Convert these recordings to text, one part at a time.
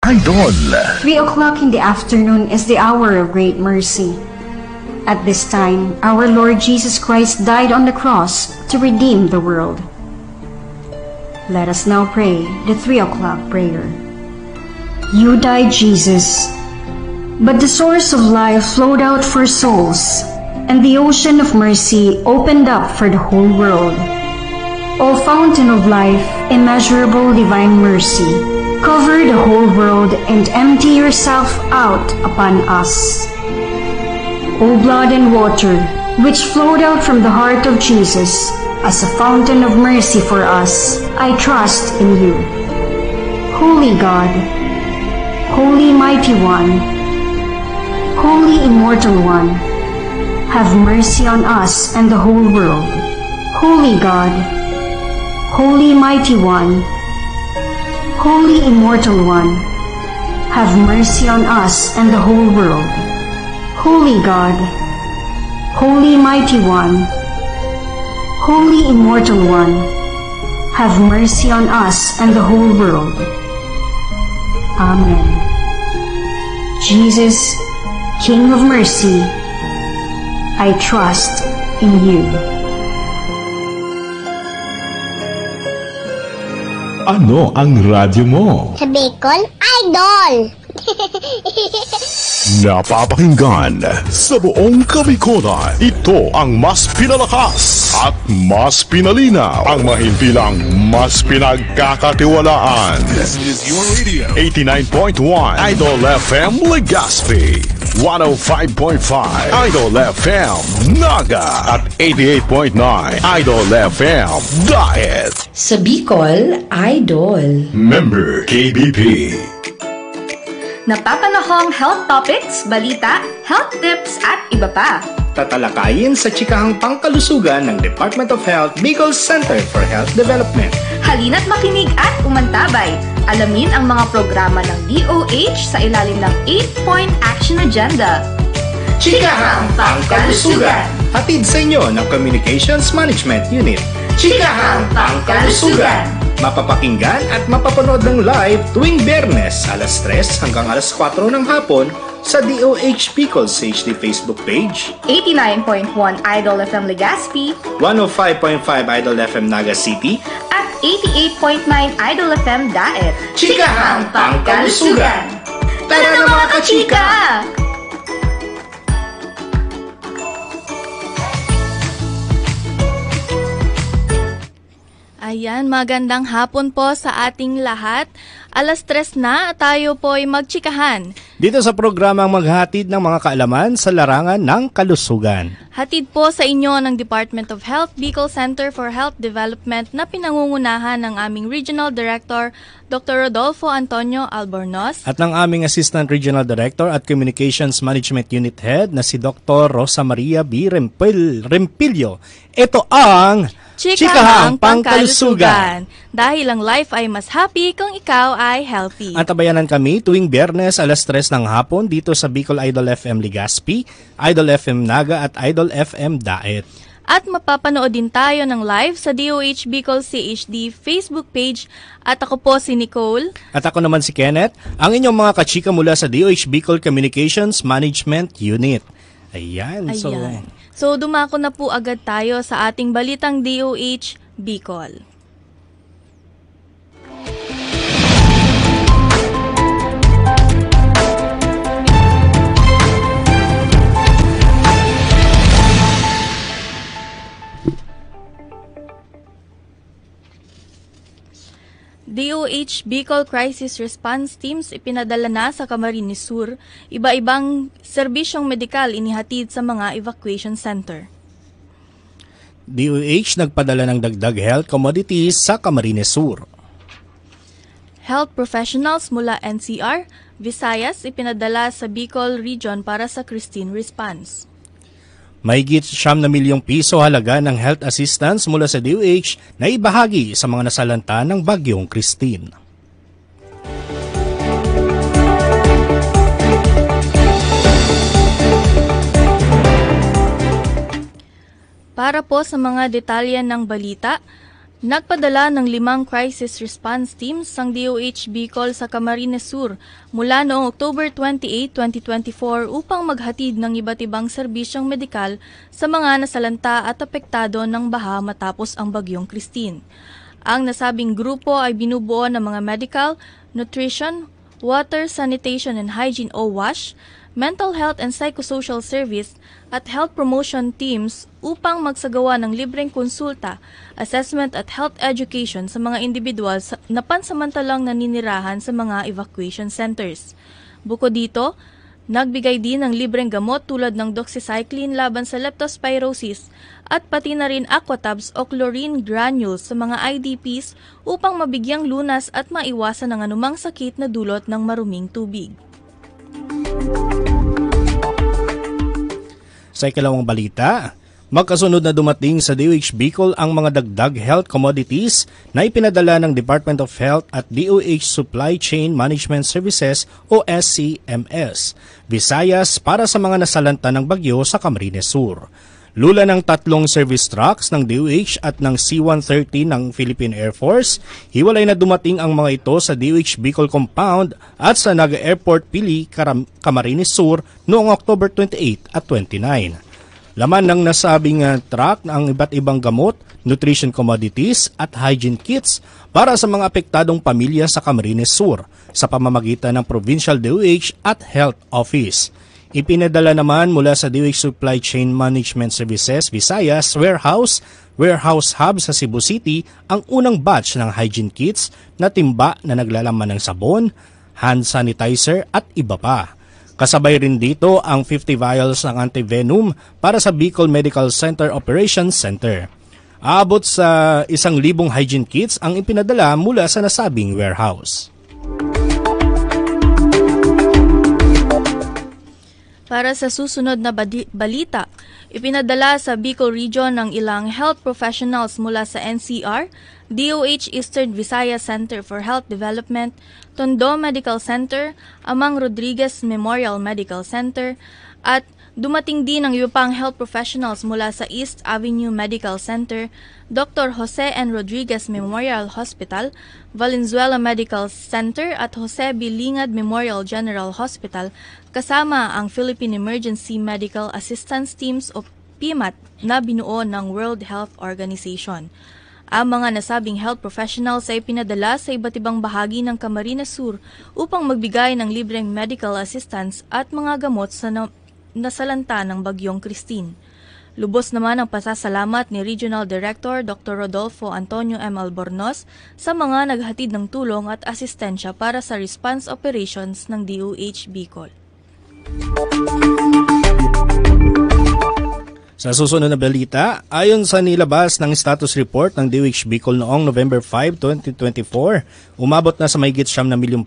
Idol. 3 o'clock in the afternoon is the hour of great mercy. At this time, our Lord Jesus Christ died on the cross to redeem the world. Let us now pray the 3 o'clock prayer. You died, Jesus, but the source of life flowed out for souls, and the ocean of mercy opened up for the whole world. O fountain of life, immeasurable divine mercy, cover the whole world and empty yourself out upon us. O blood and water, which flowed out from the heart of Jesus as a fountain of mercy for us, I trust in you. Holy God, Holy Mighty One, Holy Immortal One, have mercy on us and the whole world. Holy God, Holy Mighty One, Holy Immortal One, have mercy on us and the whole world. Holy God, Holy Mighty One, Holy Immortal One, have mercy on us and the whole world. Amen. Jesus, King of mercy, I trust in you. Ano ang radyo mo? Sa Bicol Idol! Napapakinggan sa buong Kabikolan. Ito ang mas pinalakas at mas pinalinaw, ang mahimpilang mas pinagkakatiwalaan. This is your radio. 89.1 Idol FM Legazpi, 105.5 Idol FM Naga, at 88.9 Idol FM Daet. Sa Bicol Idol. Member KBP. Napapanahong health topics, balita, health tips at iba pa. Tatalakayin sa chikahang pangkalusugan ng Department of Health Bicol Center for Health Development. Halina't makinig at umantabay. Alamin ang mga programa ng DOH sa ilalim ng 8-point action agenda. Chikahang Pangkalusugan. Hatid sa inyo ng Communications Management Unit. Chikahang Pangkalusugan. Mapapakinggan at mapapanood ng live tuwing Biyernes alas 3 hanggang alas 4 ng hapon sa DOH Bicol's HD Facebook page, 89.1 Idol FM Legazpi, 105.5 Idol FM Naga City, at 88.9 Idol FM Daet. Chikahang Pangkalusugan. Tara na mga kachika! Ayan, magandang hapon po sa ating lahat. Alas 3 na, tayo po'y magchikahan. Dito sa programang maghatid ng mga kaalaman sa larangan ng kalusugan. Hatid po sa inyo ng Department of Health Bicol Center for Health Development na pinangungunahan ng aming Regional Director, Dr. Rodolfo Antonio Albornoz. At ng aming Assistant Regional Director at Communications Management Unit Head na si Dr. Rosa Maria B. Rempilio. Ito ang Chikahang Pangkalusugan. Dahil ang life ay mas happy kung ikaw ay healthy. At tabayanan kami tuwing Biyernes alas 3 ng hapon dito sa Bicol Idol FM Legazpi, Idol FM Naga at Idol FM Daet. At mapapanood din tayo ng live sa DOH Bicol CHD Facebook page. At ako po si Nicole. At ako naman si Kenneth, ang inyong mga kachika mula sa DOH Bicol Communications Management Unit. Ayan. So dumako na po agad tayo sa ating balitang DOH Bicol. DOH Bicol Crisis Response Teams ipinadala na sa Camarines Sur, iba-ibang serbisyong medikal inihatid sa mga evacuation center. DOH nagpadala ng dagdag health commodities sa Camarines Sur. Health professionals mula NCR, Visayas ipinadala sa Bicol Region para sa Christine Response. Mahigit 9 milyong piso halaga ng health assistance mula sa DOH na ibahagi sa mga nasalanta ng Bagyong Christine. Para po sa mga detalye ng balita, Nagpadala ng 5 crisis response teams ang DOH Bicol sa Camarines Sur mula noong October 28, 2024 upang maghatid ng iba't ibang serbisyong medikal sa mga nasalanta at apektado ng baha matapos ang bagyong Christine. Ang nasabing grupo ay binubuo ng mga medical, nutrition, water, sanitation and hygiene o WASH, mental health and psychosocial service at health promotion teams upang magsagawa ng libreng konsulta, assessment at health education sa mga individual na pansamantalang naninirahan sa mga evacuation centers. Bukod dito, nagbigay din ng libreng gamot tulad ng doxycycline laban sa leptospirosis at pati na rin aquatabs o chlorine granules sa mga IDPs upang mabigyang lunas at maiwasan ang anumang sakit na dulot ng maruming tubig. Sa ikalawang balita, magkasunod na dumating sa DOH Bicol ang mga dagdag health commodities na ipinadala ng Department of Health at DOH Supply Chain Management Services o SCMS, Visayas para sa mga nasalanta ng bagyo sa Camarines Sur. Lula ng 3 service trucks ng DOH at ng C-130 ng Philippine Air Force, hiwalay na dumating ang mga ito sa DOH Bicol Compound at sa Naga Airport Pili, Camarines Sur noong October 28 at 29. Laman ng nasabing truck ang iba't ibang gamot, nutrition commodities at hygiene kits para sa mga apektadong pamilya sa Camarines Sur sa pamamagitan ng Provincial DOH at Health Office. Ipinadala naman mula sa DOH Supply Chain Management Services Visayas Warehouse Hub sa Cebu City ang unang batch ng hygiene kits na timba na naglalaman ng sabon, hand sanitizer at iba pa. Kasabay rin dito ang 50 vials ng antivenom para sa Bicol Medical Center Operations Center. Aabot sa 1,000 hygiene kits ang ipinadala mula sa nasabing warehouse. Para sa susunod na balita, ipinadala sa Bicol Region ng ilang health professionals mula sa NCR, DOH Eastern Visayas Center for Health Development, Tondo Medical Center, Amang Rodriguez Memorial Medical Center, at dumating din ang iba pang health professionals mula sa East Avenue Medical Center, Dr. Jose N. Rodriguez Memorial Hospital, Valenzuela Medical Center at Jose B. Lingad Memorial General Hospital, kasama ang Philippine Emergency Medical Assistance Teams o PMAT na binuo ng World Health Organization. Ang mga nasabing health professionals ay pinadala sa iba't ibang bahagi ng Camarines Sur upang magbigay ng libreng medical assistance at mga gamot sa nasalanta ng bagyong Christine. Lubos naman ang pasasalamat ni Regional Director Dr. Rodolfo Antonio M. Albornoz sa mga naghatid ng tulong at asistensya para sa response operations ng DOH Bicol. Sa susunod na balita, ayon sa nilabas ng status report ng DOH Bicol noong November 5, 2024, umabot na sa mahigit 9 na milyong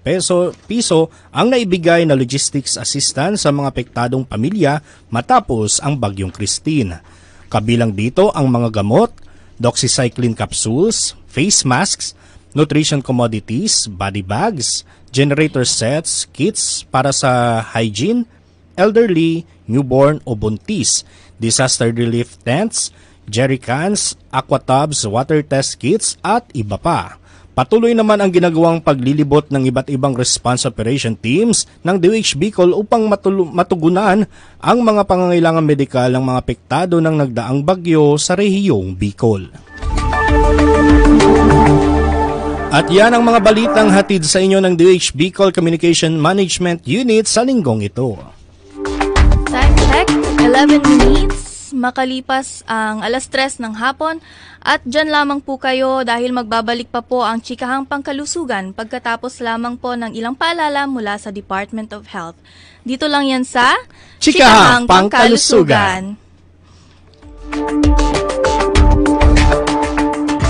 piso ang naibigay na logistics assistance sa mga apektadong pamilya matapos ang bagyong Christine. Kabilang dito ang mga gamot, doxycycline capsules, face masks, nutrition commodities, body bags, generator sets, kits para sa hygiene, elderly, newborn o buntis, disaster relief tents, jerrycans, aquatubs, water test kits at iba pa. Patuloy naman ang ginagawang paglilibot ng iba't ibang response operation teams ng DOH Bicol upang matugunan ang mga pangangailangan medikal ng mga apektado ng nagdaang bagyo sa rehiyong Bicol. At yan ang mga balitang hatid sa inyo ng DOH Bicol Communication Management Unit sa linggong ito. Time check, 11 minutes, makalipas ang 3:00 ng hapon at dyan lamang po kayo dahil magbabalik pa po ang Chikahang Pangkalusugan pagkatapos lamang po ng ilang paalala mula sa Department of Health. Dito lang yan sa Chikahang Pangkalusugan.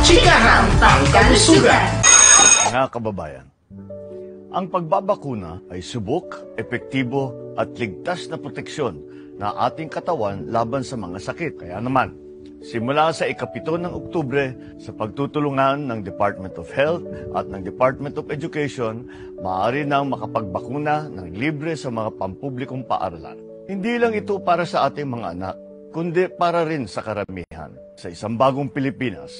Chikahang Pangkalusugan. Mga kababayan, ang pagbabakuna ay subok, epektibo at ligtas na proteksyon na ating katawan laban sa mga sakit. Kaya naman, simula sa ika-7 ng Oktubre, sa pagtutulungan ng Department of Health at ng Department of Education, maaari nang makapagbakuna ng libre sa mga pampublikong paaralan. Hindi lang ito para sa ating mga anak, kundi para rin sa karamihan. Sa isang bagong Pilipinas,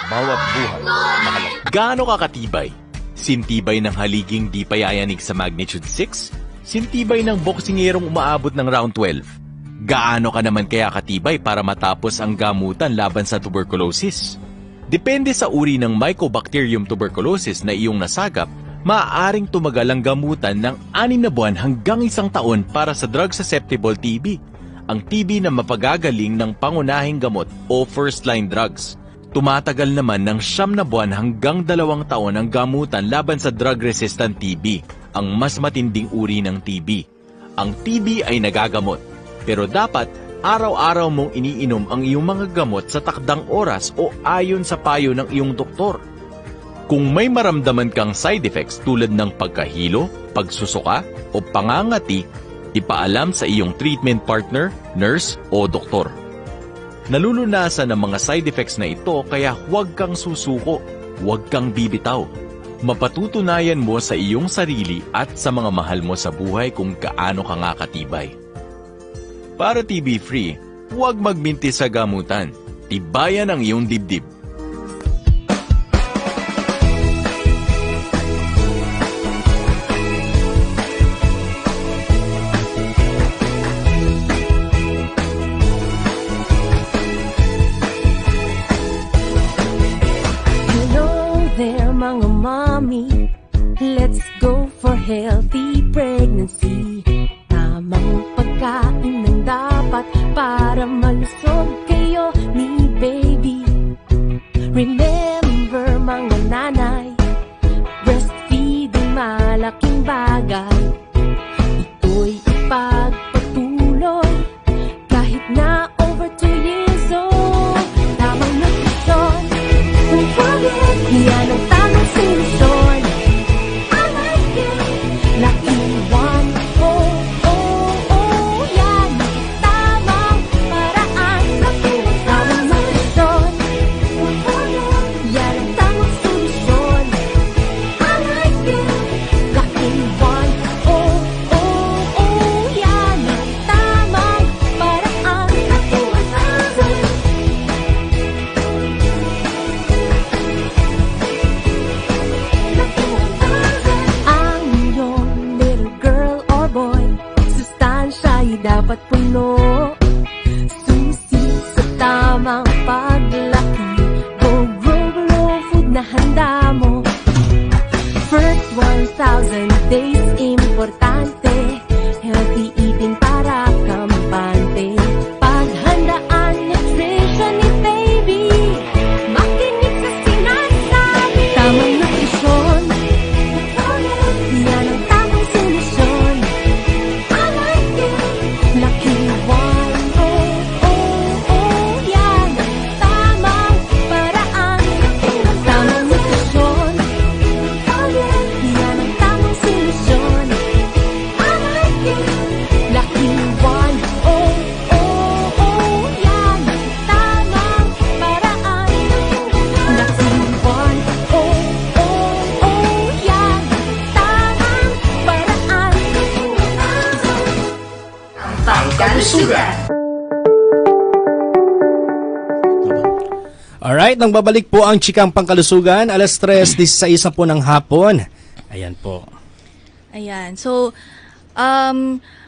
bawat buhay mahalaga. Gaano kakatibay? Sintibay ng haliging di payayanig sa magnitude 6? Sintibay ng boksingerong umaabot ng round 12? Gaano ka naman kaya katibay para matapos ang gamutan laban sa tuberculosis? Depende sa uri ng Mycobacterium tuberculosis na iyong nasagap, maaaring tumagal ang gamutan ng 6 na buwan hanggang 1 taon para sa drug-susceptible TB, ang TB na mapagagaling ng pangunahing gamot o first-line drugs. Tumatagal naman ng 9 na buwan hanggang 2 taon ang gamutan laban sa drug-resistant TB, ang mas matinding uri ng TB. Ang TB ay nagagamot, pero dapat araw-araw mong iniinom ang iyong mga gamot sa takdang oras o ayon sa payo ng iyong doktor. Kung may maramdaman kang side effects tulad ng pagkahilo, pagsusuka o pangangati, ipaalam sa iyong treatment partner, nurse o doktor. Nalulunasan ng mga side effects na ito kaya huwag kang susuko, huwag kang bibitaw. Mapatutunayan mo sa iyong sarili at sa mga mahal mo sa buhay kung gaano ka nga katibay. Para TB-free, huwag magminti sa gamutan. Tibayan ang iyong dibdib. Mga mommy, let's go for healthy pregnancy. Tamang pagkain ng dapat para malusog kayo ni baby. Remember mga nanay, breastfeeding malaking bagay. Ito'y ipagpatuloy kahit na over 2 years old. Tamang nutrisyon, kung forget, yan ang tamang solusyon. I like it, Lucky One. Oh, oh, oh, yan ang tamang paraan. Tamang nutrisyon, kung forget, yan ang tamang solusyon. I like it, Lucky One. Oh, oh, oh, yan ang tamang paraan. Ang iyong little girl or boy, sustansya'y dapat puno. Susi sa tamang paglaki, go grow food na handa mo. First 1,000 days, importante, healthy eating para kampante. Paghandaan nutrition ni baby, makinig sa sinasabi. Tamang nutrisyon, yan ang tamang solusyon. I like it, Lucky One. Oh, oh, oh, yan ang tamang paraan. Tamang nutrisyon, yan ang tamang solusyon. I like it, Lucky One. Oh, oh, oh, yan ang tamang paraan. Lucky One. Oh, oh, oh, yan ang tamang paraan. Pangkalusugan. Alright, nang babalik po ang Chikang Pangkalusugan, alas 3:16 na po ng hapon. Ayan po. Ayan. So,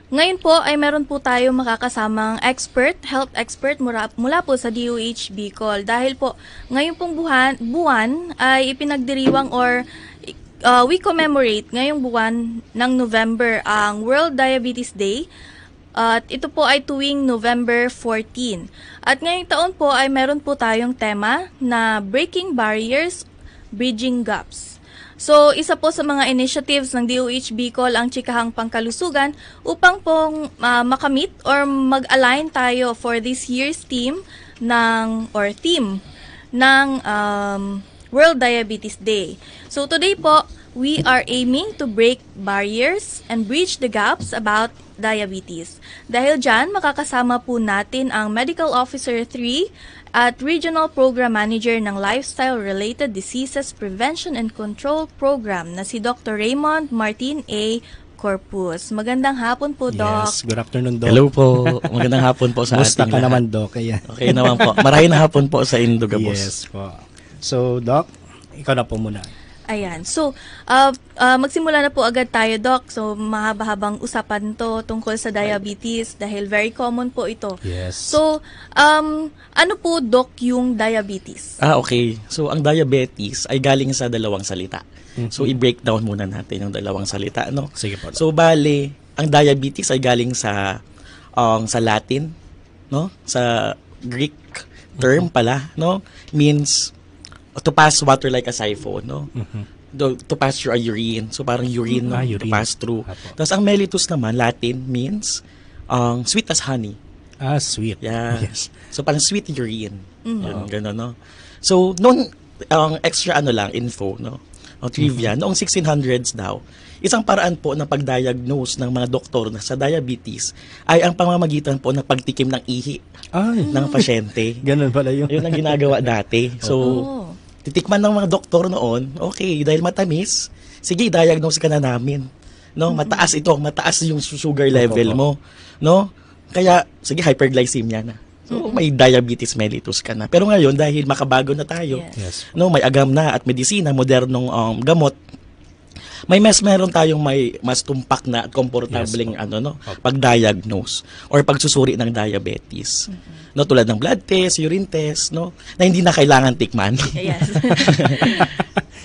ngayon po ay meron po tayo makakasamang health expert mula po sa DOH Bicol. Dahil po, ngayon pong buwan ay ipinagdiriwang or we commemorate ngayong buwan ng November ang World Diabetes Day. At ito po ay tuwing November 14. At ngayong taon po ay meron po tayong tema na Breaking Barriers, Bridging Gaps. So, isa po sa mga initiatives ng DOH Bicol ang Chikahang Pangkalusugan upang pong makamit or mag-align tayo for this year's theme ng World Diabetes Day. So, today po, we are aiming to break barriers and bridge the gaps about diabetes. Dahil dyan, makakasama po natin ang Medical Officer 3 at Regional Program Manager ng Lifestyle-Related Diseases Prevention and Control Program na si Dr. Raymond Martin A. Corpus. Magandang hapon po, Doc. Yes, good afternoon, Doc. Hello po. Magandang hapon po sa Musta ating ka lahat. naman, Doc? Ayan. Okay naman po. Marahil na hapon po sa Indogabos. Yes po. So, Doc, ikaw na po muna. Ayan. So, magsimula na po agad tayo, Doc. So, mahaba-habang usapan to tungkol sa diabetes dahil very common po ito. Yes. So, ano po, Doc, yung diabetes? Okay. So, ang diabetes ay galing sa dalawang salita. So, i-break down muna natin yung dalawang salita, no? Sige po, Doc. So, bale, ang diabetes ay galing sa Latin, no? Sa Greek term pala, no? Means to pass water like a siphon, no? To pass through a urine. So, parang urine, no? To urine. pass through. Apo. Tapos, ang mellitus naman, Latin, means sweet as honey. Sweet. Yeah. Yes. So, parang sweet urine. Yun, gano'n, no? So, noong extra info, no? O trivia, noong 1600s daw, isang paraan po ng pag-diagnose ng mga doktor na sa diabetes ay ang pamamagitan po ng pagtikim ng ihi ng pasyente. Ganun pala yun. Yun ang ginagawa dati. So, titikman ng mga doktor noon, okay, dahil matamis, sige, diagnose ka na namin. No, mataas yung sugar level mo, no? Kaya sige, hyperglycemia na. So, may diabetes mellitus ka na. Pero ngayon, dahil makabago na tayo, Yes. no, may agam na at medisina, modernong gamot, meron tayong may mas tumpak na at komportableng pag-diagnose or pagsusuri ng diabetes. No, tulad ng blood test, urine test, no, na hindi na kailangan tikman. Yes.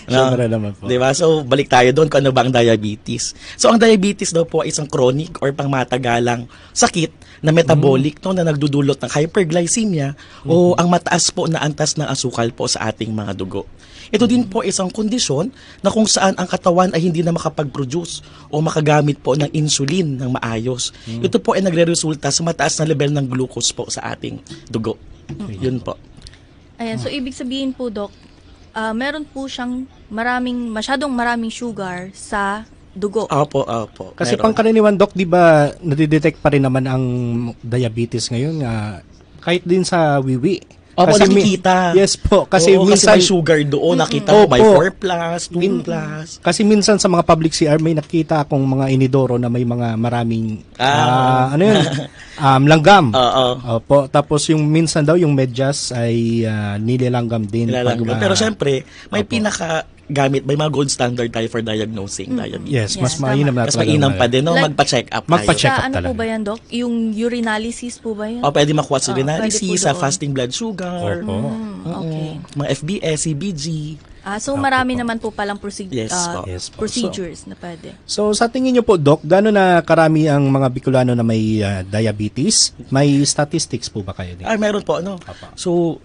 Sobra naman po. Diba? So, balik tayo doon kung ano ba ang diabetes. So, ang diabetes daw po ay isang chronic or pangmatagalang sakit na metabolic no, na nagdudulot ng hyperglycemia o ang mataas po na antas ng asukal po sa ating mga dugo. Ito din po isang kondisyon na kung saan ang katawan ay hindi na makapag-produce o makagamit po ng insulin ng maayos. Ito po ay nagre-resulta sa mataas na level ng glucose po sa ating dugo. Yun po. Ayan. So, ibig sabihin po, Doc, meron po siyang masyadong maraming sugar sa dugo. Opo. Kasi Meron. pangkaraniwan, Doc, di ba nadidetect pa rin naman ang diabetes ngayon kahit din sa wiwi. Opo, Kasi nakikita. Yes po. Kasi Oo, minsan, kasi may sugar doon. Nakita mo, may 4+, 2+. Kasi minsan sa mga public CR, may nakita akong mga inidoro na may mga maraming, langgam. Opo. Tapos yung minsan daw, yung medyas ay nilalanggam din. Pero syempre, may pinaka-gamit, may mga gold standard tayo for diagnosing diabetes. Yes, mas mainam na Mas mainam pa din, no? Like, magpa-check up tayo. magpa-check up Ano talaga. po ba yan, Doc? Yung urinalysis po ba yan? O, pwede makuha sa Pwede urinalysis, po sa doon. fasting blood sugar, Okay. mga FBS, CBG. So, marami naman po palang Yes po. Yes po. procedures na pwede. So, sa tingin niyo po, Doc, gaano na karami ang mga Bicolano na may diabetes? May statistics po ba kayo din? Meron po, no? So,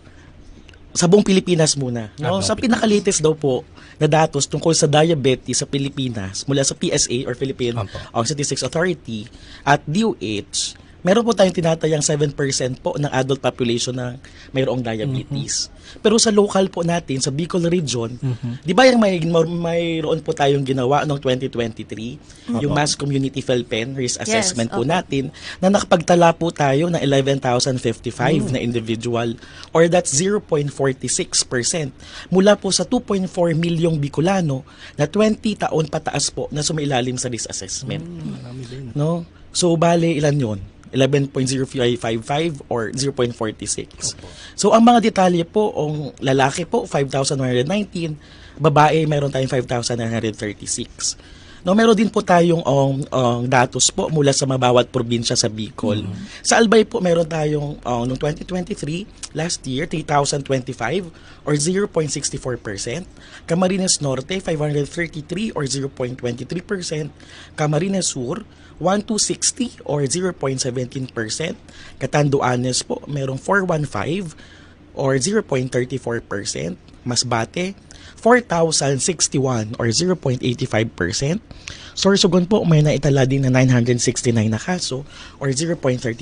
sa buong Pilipinas muna. No? Sa pinaka-latest daw po na datos tungkol sa diabetes sa Pilipinas mula sa PSA or Philippine Statistics Authority at DOH, meron po tayong tinatayang 7% po ng adult population na mayroong diabetes. Pero sa local po natin, sa Bicol region, di ba yung mayroon po tayong ginawa noong 2023, yung Mass Community Philippine Risk Assessment po natin, na nakapagtala po tayo ng 11,055 na individual, or that's 0.46% mula po sa 2.4 milyong Bicolano na 20 taon pataas po na sumailalim sa risk assessment. No? So, bale, ilan yun? 11.0555 or 0.46. So, ang mga detalye po, ang lalaki po, 5,119, babae, meron tayong 5,936. No, meron din po tayong datos po mula sa mga bawat probinsya sa Bicol. Sa Albay po, meron tayong noong 2023, last year, 3,025 or 0.64%. Camarines Norte, 533 or 0.23%. Camarines Sur, 1,260 or 0.17%. Catanduanes po, merong 415 or 0.34%. Masbate, 4,061 or 0.85%. Sorsogon po, may naitala din na 969 na kaso or 0.31%.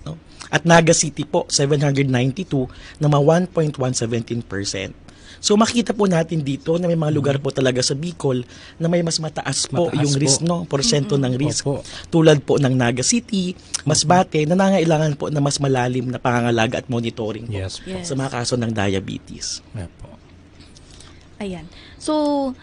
No? At Naga City po, 792 na 1.117%. So makita po natin dito na may mga lugar po talaga sa Bicol na may mas mataas po yung risk, no, porsyento ng risk. Tulad po ng Naga City, Masbate, na nangailangan po na mas malalim na pangangalaga at monitoring po sa mga kaso ng diabetes. Ayan. So,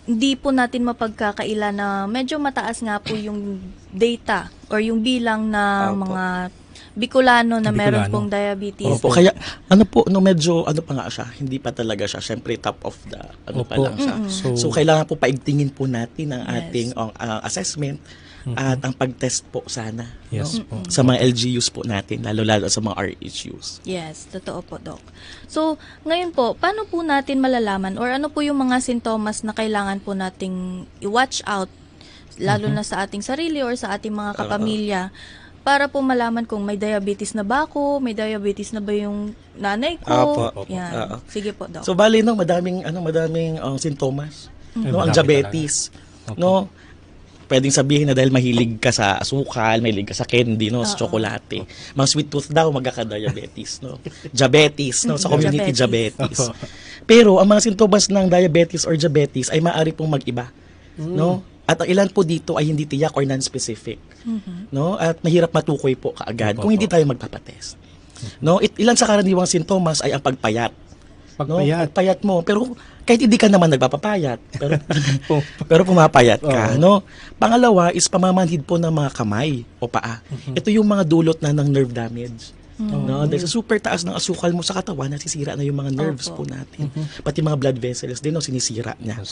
Hindi po natin mapagkakaila na medyo mataas nga po yung data or yung bilang na mga Bicolano na meron Bicolano. pong diabetes. Opo, kaya medyo pa nga siya, hindi pa talaga siya, syempre top of the pa Opo. lang siya. Mm-mm. So kailangan po paigtingin po natin ang ating assessment at ang pag-test po sana Yes po. sa mga LGUs po natin, lalo sa mga RHUs. Yes, totoo po, Doc. So, ngayon po, paano po natin malalaman or ano po yung mga sintomas na kailangan po nating i-watch out, lalo na sa ating sarili or sa ating mga kapamilya, para po malaman kung may diabetes na ba ako, may diabetes na ba yung nanay ko. Opo. Yan. Sige po, Doc. So bali madaming sintomas, no, ang diabetes, no. Pwedeng sabihin na dahil mahilig ka sa asukal, mahilig ka sa candy, no, sa tsokolate. Mga sweet tooth daw, magkaka-diabetes, no. Diabetes, no, sa community diabetes. Pero ang mga sintomas ng diabetes or diabetes ay maaari pong mag-iba, no. At ang ilan po dito ay hindi tiyak or non-specific, no. At mahirap matukoy po kaagad kung hindi tayo magpapatest. No, ilan sa karaniwang sintomas ay ang pagpayat. No, pagpayat mo, pero kahit hindi ka naman nagpapapayat, pero pumapayat ka, no? Pangalawa is pamamanhid po ng mga kamay o paa. Ito yung mga dulot na ng nerve damage. No, dahil sa super taas ng asukal mo sa katawan, nasisira na yung mga nerves po natin. Pati mga blood vessels din, no, sinisira niya.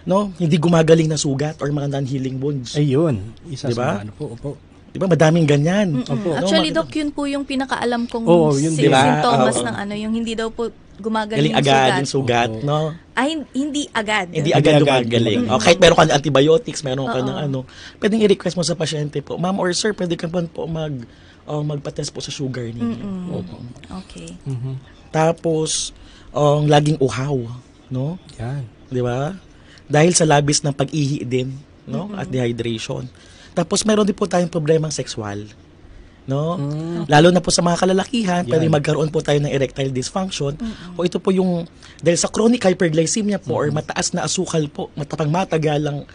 No, hindi gumagaling na sugat or mga non-healing wounds. Ayun, isa diba? sa ano po, opo. Diba, madaming ganyan. Actually, Doc, yun po yung pinakaalam kong yun, sintomas ng yung hindi daw po gumagaling yung agad sugat. yung sugat, no? Hindi agad. Hindi agad gumagaling. Kahit meron ka ng antibiotics, meron ka ng pwedeng i-request mo sa pasyente po, ma'am or sir, pwede ka po magpa-test po sa sugar ninyo. Okay. Tapos, laging uhaw, no? Yan. Di ba? Dahil sa labis ng pag-ihi din, no? At dehydration. Tapos, meron din po tayong problemang sexual. No? Lalo na po sa mga kalalakihan, pwede magkaroon po tayo ng erectile dysfunction. O ito po yung, dahil sa chronic hyperglycemia po, or mataas na asukal po, matagalang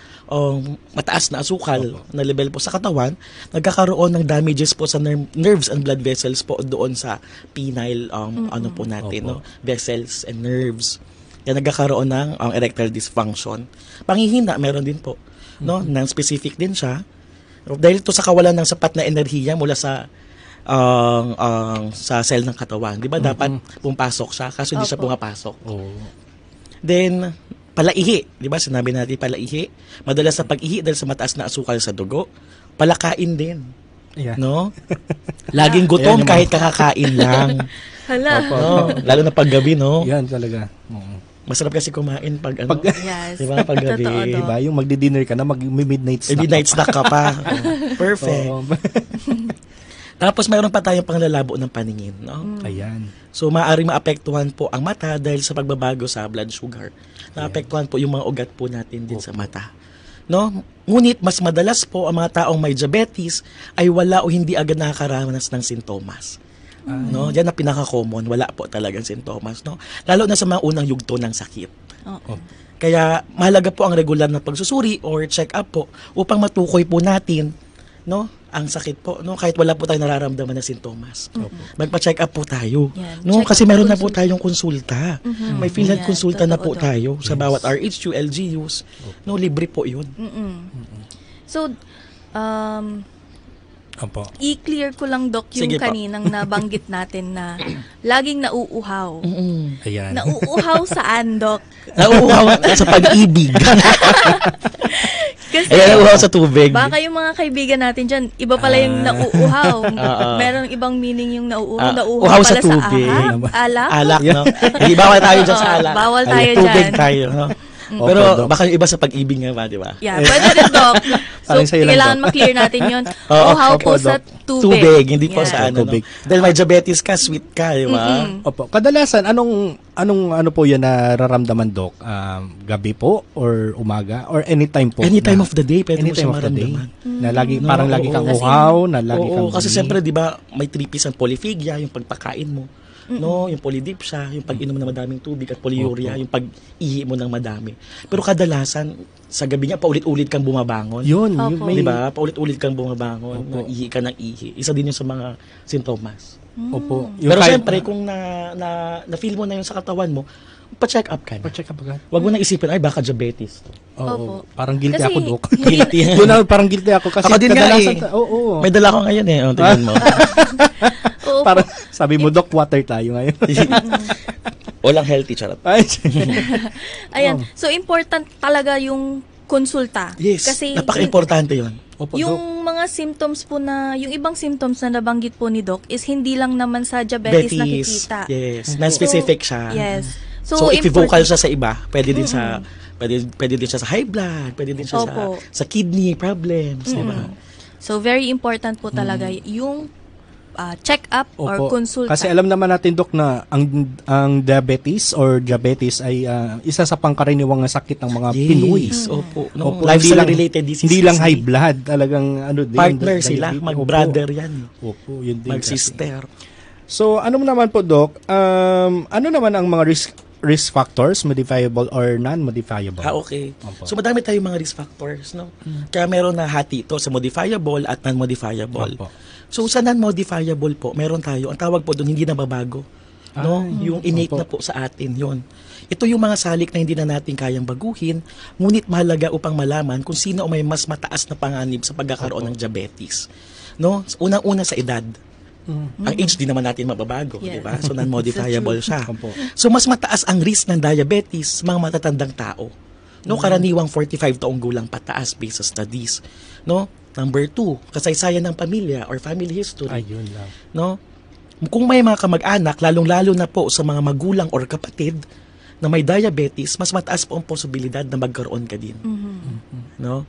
mataas na asukal na level po sa katawan, nagkakaroon ng damages po sa nerves and blood vessels po doon sa penile, po natin, no? Vessels and nerves. Yan, nagkakaroon ng erectile dysfunction. Panghihina, meron din po. No? Non-specific din siya. Dahil ito sa kawalan ng sapat na enerhiya mula sa cell ng katawan. Di ba? Dapat pumapasok siya, kaso hindi siya pumapasok. Then, palaihi. Di ba? Sinabi natin palaihi. Madalas sa pag-ihi dahil sa mataas na asukal sa dugo. Palakain din. Yeah. No? Laging gutom kahit kakakain lang. Hala. No? Lalo na paggabi, no? Yan talaga. Masarap kasi kumain pag Yes. diba, pag gabi. Diba, yung magdi-dinner ka na, midnight snack. Midnight snack ka pa. Perfect. Tapos mayroon pa tayong panglalabo ng paningin, no? Ayan. So maaaring maapektuhan po ang mata dahil sa pagbabago sa blood sugar. Naapektuhan po yung mga ugat po natin din sa mata. No? Ngunit mas madalas po ang mga taong may diabetes ay wala o hindi agad nakakaranas ng sintomas. No, diyan na pinaka-common, wala po talagang sintomas, no. Lalo na sa mga unang yugto ng sakit. Kaya mahalaga po ang regular na pagsusuri or check-up po upang matukoy po natin, no, ang sakit po, no, kahit wala po tayong nararamdaman na sintomas. Magpa-check up po tayo. No, kasi meron na po tayong konsulta. May PhilHealth konsulta na po tayo sa bawat RHU, LGUs. No, libre po 'yun. So, i-clear ko lang, Doc, yung Sige kaninang nabanggit natin na laging nauuhaw. Ayan. Nauuhaw saan, Doc? Nauuhaw sa pag-ibig. Kasi, nauuhaw sa tubig. Baka yung mga kaibigan natin dyan, iba pala yung nauuhaw. Merong ibang meaning yung nauuhaw. Nauuhaw sa pala tubig. Alak? Alak, no? Hindi, bawal tayo dyan sa alak. Bawal tayo dyan. Tubig tayo, no? Pero baka yung iba sa pag-ibig nga ba, di ba? Yeah, pwede rin, Doc. So, kailangan ma-clear natin yun. Uhaw po sa tubig. Tubig, hindi po sa tubig. Dahil may diabetes ka, sweet ka, di ba? Opo. Kadalasan, anong po yan nararamdaman, Doc? Gabi po or umaga or anytime po? Anytime of the day, pwede mo siya of the day. maramdaman. Na lagi, parang lagi kang uhaw, na lagi kang kasi siyempre, di ba, may tripis ang polyphagia, yung pagpakain mo. No, yung polydipsia, yung pag-inom ng madaming tubig at polyuria, yung pag-ihi mo ng madami. Pero kadalasan sa gabi nga paulit-ulit kang bumabangon. Yun, di ba? Paulit-ulit kang bumabangon, ihi ka ng ihi. Isa din yun sa mga sintomas. Opo. Pero siyempre kung na feel mo na yun sa katawan mo, Pa-check up ka na. Pa-check up agad. Huwag mo nang isipin, ay baka diabetes to. Oo. Parang guilty Kasi ako, Dok. Guilty. Doon na, parang guilty ako kasi Ako din nga kadalasan eh. Oo. May dala ko ngayon eh. Tingnan mo. Oo po. Parang sabi mo, Dok, water tayo ngayon. Walang healthy, charot. Ayan. So, important talaga yung konsulta. Yes, Kasi napaka-importante yun. Opo, Dok. yung mga symptoms po yung ibang symptoms na nabanggit po ni Doc is hindi lang naman sa diabetes nakikita. Yes, non-specific siya. Yes. So if vocal siya sa iba, pwede din sa pwede din siya sa high blood, pwede din siya Opo. sa kidney problems, di ba? So, very important po talaga yung check-up or Opo. konsulta. Kasi alam naman natin, Dok, na ang diabetes ay isa sa pangkaraniwang sakit ng mga Pinoy. Opo. Opo. Lifestyle-related diseases. Hindi lang high blood, talagang ano din. Partner sila, diabetes. mag-brother yan. Opo, yun din. Mag-sister. So, ano naman po, Doc? Ano naman ang mga risk factors, modifiable or non-modifiable? Okay. So, madami tayong mga risk factors, no? Kaya meron na hati ito sa modifiable at non-modifiable. Opo. So, sa non-modifiable po, meron tayo, ang tawag po doon, hindi nababago. No? Yung innate na po sa atin, yon. Ito yung mga salik na hindi na natin kayang baguhin, ngunit mahalaga upang malaman kung sino may mas mataas na panganib sa pagkakaroon ng diabetes. No? Unang-una sa edad. Ang age din naman natin mababago, di ba? So, non-modifiable siya. So, mas mataas ang risk ng diabetes sa mga matatandang tao. No, karaniwang 45 taong gulang pataas based sa studies. No? Number 2, kasaysayan ng pamilya or family history. Ayun lang. No? Kung may mga kamag-anak, lalong-lalo na po sa mga magulang or kapatid na may diabetes, mas mataas po ang posibilidad na magkaroon ka din. No?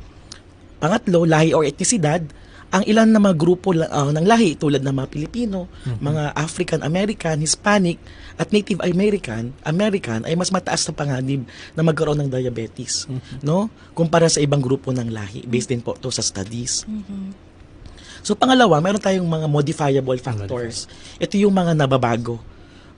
Pangatlo, lahi or etnisidad. Ang ilan na mga grupo ng lahi tulad ng mga Pilipino, mga African American, Hispanic at Native American ay mas mataas na panganib na magkaroon ng diabetes, no? Kumpara sa ibang grupo ng lahi, based din po to sa studies. So pangalawa, meron tayong mga modifiable factors. Ito yung mga nababago,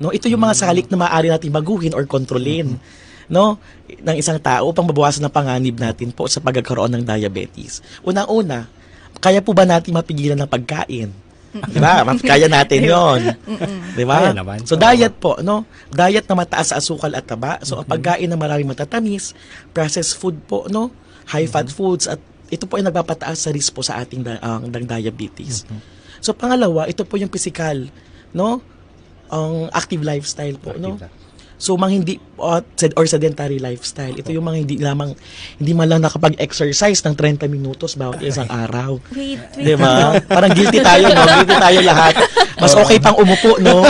no? Ito yung mga salik na maaari nating baguhin or kontrolin, no, ng isang tao upang mabawasan ang panganib natin po sa pagkakaroon ng diabetes. Unang-una, kaya po ba natin mapigilan ng pagkain? Diba? Kaya natin yon. Diba? So, diet po, no? Diet na mataas sa asukal at taba. So, ang pagkain na maraming processed food po, no? High-fat foods, at ito po ay nagpapataas sa risk po sa ating ng diabetes. So, pangalawa, ito po yung physical, no? Ang active lifestyle po, no? So, mga hindi, or sedentary lifestyle. Ito yung mga hindi man lang nakapag-exercise ng 30 minutos bawat isang araw. Wait. Diba? Parang guilty tayo, no? Guilty tayo lahat. Mas okay pang umupo, no?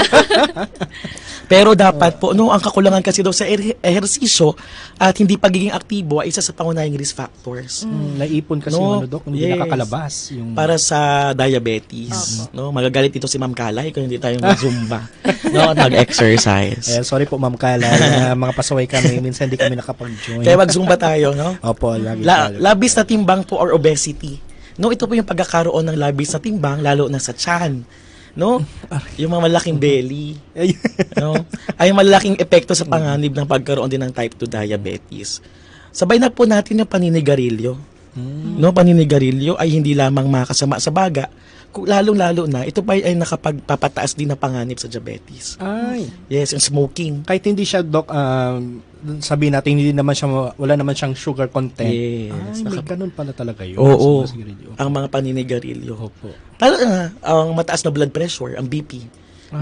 Pero dapat po, no, ang kakulangan kasi daw sa ehersisyo at hindi pagiging aktibo ay isa sa pangunahing risk factors. Naipon kasi No? Dok, hindi nakakalabas. Yung... Para sa diabetes. No? Magagalit dito si Ma'am Kalay kung hindi tayo mag-zumba. No? At mag-exercise. Sorry po, Ma'am Kalay. Mga pasaway kami. Minsan hindi kami nakapag-join. Kaya mag-zumba tayo, no? Opo, lagi. Labis na timbang po or obesity. No, ito po yung pagkakaroon ng labis na timbang, lalo na sa tiyan. No? Yung mga malaking belly. No? Ay malaking epekto sa panganib ng pagkaroon din ng type 2 diabetes. Sabay na po natin yung paninigarilyo. No, paninigarilyo ay hindi lamang makasama sa baga, lalong-lalo na ito pa ay nakapagpapataas din ng panganib sa diabetes. Ay. Yes, yung smoking. Kahit hindi siya, Doc, sabihin natin wala naman siyang sugar content. Yes. May ganun pala talaga yun. Oo. Ang mga paninigarilyo. Opo. Lalo na ang mataas na blood pressure, ang BP,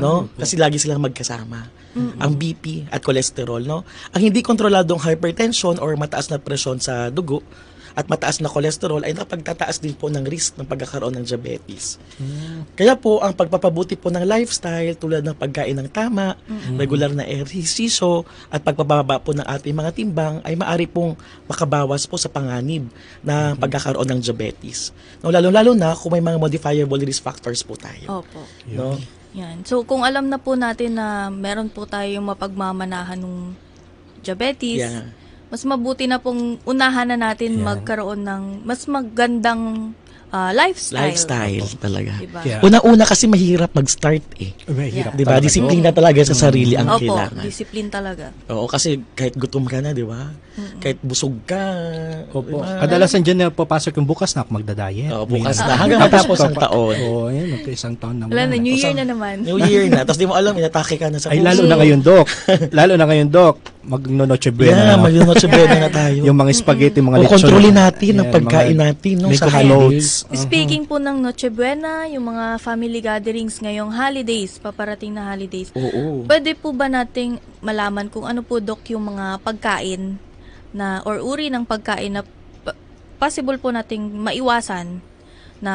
no? Kasi lagi silang magkasama. Ang BP at cholesterol, no? Ang hindi kontroladong hypertension or mataas na presyon sa dugo at mataas na cholesterol ay napagtataas din po ng risk ng pagkakaroon ng diabetes. Kaya po, ang pagpapabuti po ng lifestyle tulad ng pagkain ng tama, regular na ehersisyo, at pagpababa po ng ating mga timbang ay maaari pong makabawas po sa panganib na pagkakaroon ng diabetes. No, lalo-lalo na kung may mga modifiable risk factors po tayo. Opo. No? Yan. So, kung alam na po natin na meron po tayong mapagmamanahan ng diabetes, mas mabuti na pong unahan na natin magkaroon ng mas magandang lifestyle talaga. Diba? Una-una kasi mahirap mag-start eh. Mahirap. Diba? Disiplina talaga sa sarili ang Opo, kailangan. discipline talaga. Oo, kasi kahit gutom ka na, di ba? Kahit busog ka. Opo. Diba? Kadalasan dyan na papasok yung bukas na ako magda-diet. Oo, bukas na. Hanggang matapos ang taon. Oo, yan. Isang taon naman. Wala na, New Year na naman. New Year na. Tapos di mo alam, inatake ka na sa Ay, lalo na ngayon, Doc. magno-noche buena. Yeah, no? mag-noche buena na tayo. Yung mga spaghetti, mga O lechon. kontrolin natin ang Yan, pagkain mga natin no, liquid sa holidays. floats. Speaking po ng Noche Buena, yung mga family gatherings ngayong holidays, paparating na holidays. Oo. Pwede po ba nating malaman kung ano po, Dok, yung mga pagkain na or uri ng pagkain na possible po nating maiwasan na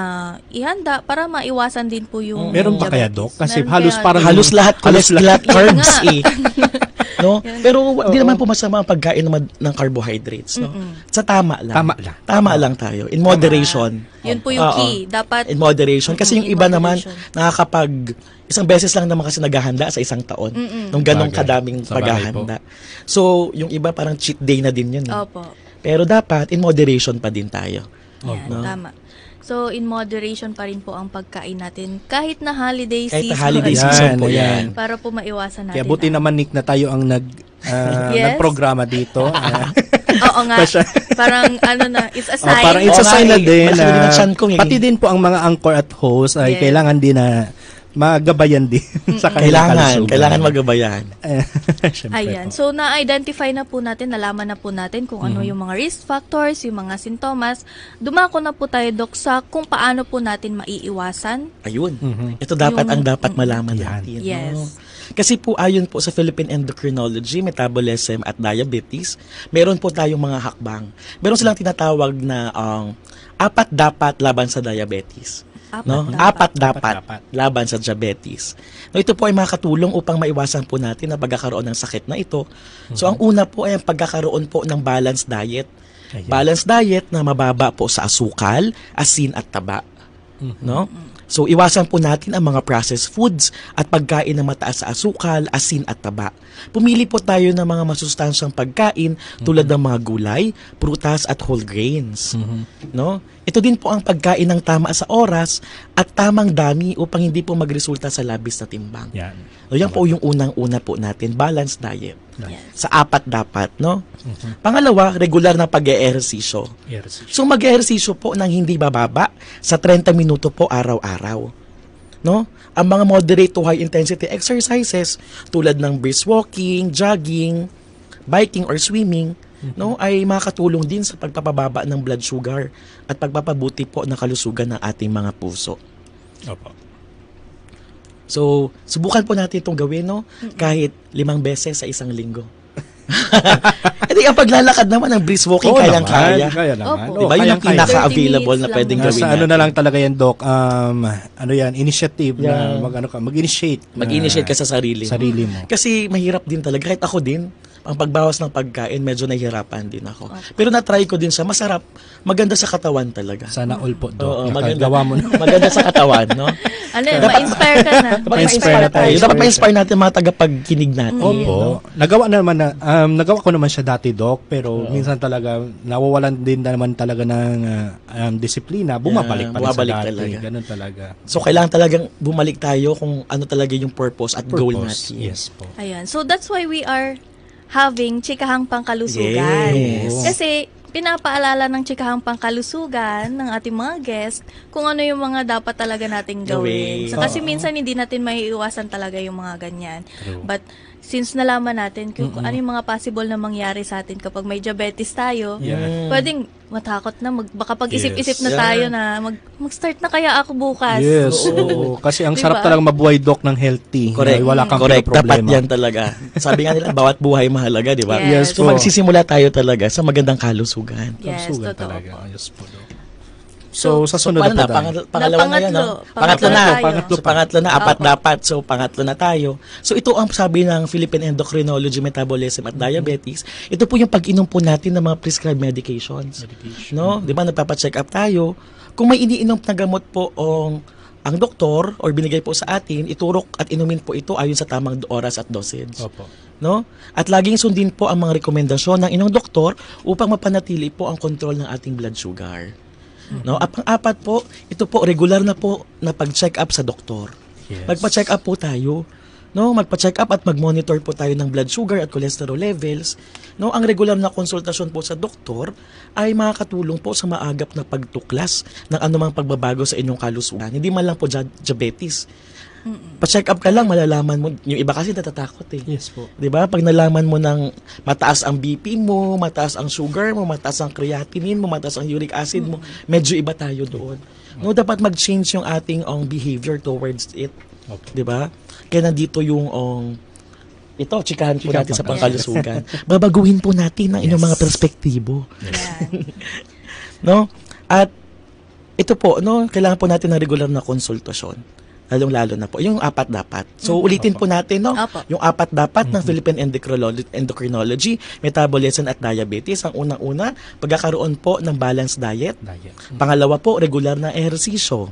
ihanda para maiwasan din po yung Meron ba kaya, diabetes? Dok? Kasi Meron halos kaya, parang... Halos lahat lahat carbs eh. No? Yan. Pero di naman po masama ang pagkain ng carbohydrates, no? Sa tama lang. Tama lang tayo. In moderation. Yun po yung Oo. key. Dapat In moderation. Kasi yung in iba naman, moderation. nakakapag, isang beses lang naman kasi naghahanda sa isang taon. Nung ganong Bagay. kadaming Sa bagay paghahanda. So, yung iba parang cheat day na din yun. Opo. Pero dapat, in moderation pa din tayo. Yan, No? tama. So, in moderation pa rin po ang pagkain natin. Kahit na holiday Kahit season. na holiday Yan, season po yan. yan. Para po maiwasan natin. Kaya buti naman, Nick, na tayo ang Yes. nagprograma dito. Oo nga. Parang it's a sign. Parang it's a sign na din. Masyado din ang tiyan ko, Pati din po ang mga anchor at host ay Yes. kailangan din na magabayan din sa kanilang kalusugan. Kailangan magabayan. Siyempre Ayan. po. So, na-identify na po natin, nalaman na po natin kung ano yung mga risk factors, yung mga sintomas. Dumako na po tayo, Dok, sa kung paano po natin maiiwasan. Ayun. Ito dapat ang dapat malaman natin. Yes. No? Kasi po ayon po sa Philippine Endocrinology, Metabolism at Diabetes, meron po tayong mga hakbang. Meron silang tinatawag na apat dapat laban sa diabetes. Apat dapat laban sa diabetes. No, ito po ay makatulong upang maiwasan po natin ang pagkakaroon ng sakit na ito. So ang una po ay ang pagkakaroon po ng balanced diet. Ayan. Balanced diet na mababa po sa asukal, asin at taba. No? So iwasan po natin ang mga processed foods at pagkain na mataas sa asukal, asin at taba. Pumili po tayo ng mga masustansyang pagkain tulad ng mga gulay, prutas at whole grains. No? Ito din po ang pagkain ng tama sa oras at tamang dami upang hindi po magresulta sa labis na timbang. Yan. So, yan po yung unang-una po natin, balanced diet. Sa apat dapat, no? Pangalawa, regular na pag-eehersisyo. So mag-ehersisyo po ng hindi bababa sa 30 minuto po araw-araw. No? Ang mga moderate to high intensity exercises tulad ng brisk walking, jogging, biking or swimming, no, ay makakatulong din sa pagpapababa ng blood sugar at pagpapabuti po ng kalusugan ng ating mga puso. Opo. So, subukan po natin itong gawin, no? Kahit 5 beses sa isang linggo. Hindi, ang paglalakad naman ng brisk walking, kayang-kaya. Kaya naman. Opo. Diba yun ang kayang-kaya. pinaka-available na 30 pwedeng minutes gawin Sa natin. ano na lang talaga yan, Doc, initiative Yeah. na mag-initiate. Mag-initiate ka sa sarili. Sarili mo. Kasi mahirap din talaga. Kahit ako din, ang pagbawas ng pagkain, medyo nahihirapan din ako. Pero na-try ko din siya. Masarap. Maganda sa katawan talaga. Sana all po, Doc. Oo, maganda. Nakagawa mo na. Maganda sa katawan, no? Ma-inspire ka na. Dapat ma-inspire na tayo. Dapat ma-inspire natin mga tagapagkinig natin. Opo. Nagawa ko naman siya dati, Doc, pero minsan talaga nawawalan din naman talaga ng disiplina. Bumabalik pa rin bumabalik sa dati. talaga. Ganun talaga. So, kailangan talagang bumalik tayo kung ano talaga yung purpose at goal natin. Yes po. Ayan. So, that's why we are having Chikahang Pangkalusugan. Yes. Kasi, pinapaalala ng Chikahang Pangkalusugan ng ating mga guest kung ano yung mga dapat talaga nating gawin. So, kasi minsan hindi natin maiiwasan talaga yung mga ganyan. But, since nalaman natin kung ano yung mga possible na mangyari sa atin kapag may diabetes tayo, pwedeng matakot na, baka pag-isip-isip na tayo na mag-start na kaya ako bukas. Yes. Oo. Kasi ang sarap talaga mabuhay, Doc, ng healthy. Correct. Wala kang Correct. Dapat problema. yan talaga. Sabi nga nila, bawat buhay mahalaga, di ba? Yes. So, magsisimula tayo talaga sa magandang kalusugan. Yes, Kalusugan totoo talaga. po. Yes po, Doc. So, sa sunod paano na po tayo. Pangalawa na yan, no? Pangatlo na. So, pangatlo na. Apat dapat. So, pangatlo na tayo. So, ito ang sabi ng Philippine Endocrinology, Metabolism at Diabetes. Ito po yung pag-inom po natin ng mga prescribed medications. No? Di ba, nagpapacheck up tayo. Kung may iniinom na gamot po ang doktor or binigay po sa atin, iturok at inumin po ito ayon sa tamang oras at dosage. Opo. No? At laging sundin po ang mga rekomendasyon ng inyong doktor upang mapanatili po ang kontrol ng ating blood sugar. No? At pang-apat po, ito po regular na po na pag-check up sa doktor. Yes. Magpa-check up po tayo. No, magpa-check up at mag-monitor po tayo ng blood sugar at cholesterol levels. No, ang regular na konsultasyon po sa doktor ay makakatulong po sa maagap na pagtuklas ng anumang pagbabago sa inyong kalusugan. Hindi man lang po diabetes. Pa-check up ka lang, malalaman mo. Yung iba kasi natatakot eh. Yes po. 'Di ba? Pag nalaman mo ng mataas ang BP mo, mataas ang sugar mo, mataas ang creatinine mo, mataas ang uric acid mo, medyo iba tayo doon. No, dapat mag-change yung ating behavior towards it. Okay. 'Di ba? Kaya nandito yung ito, chikahan po natin sa pangkalusugan. Babaguhin po natin ang inyong mga perspektibo. No? At ito po, no, kailangan po natin ng regular na konsultasyon. Lalong-lalo na po. Yung 4 dapat. So, ulitin po natin, no? Yung 4 dapat ng Philippine Endocrinology, Metabolism at Diabetes. Ang unang-una, pagkakaroon po ng balanced diet. Pangalawa po, regular na ehersisyo.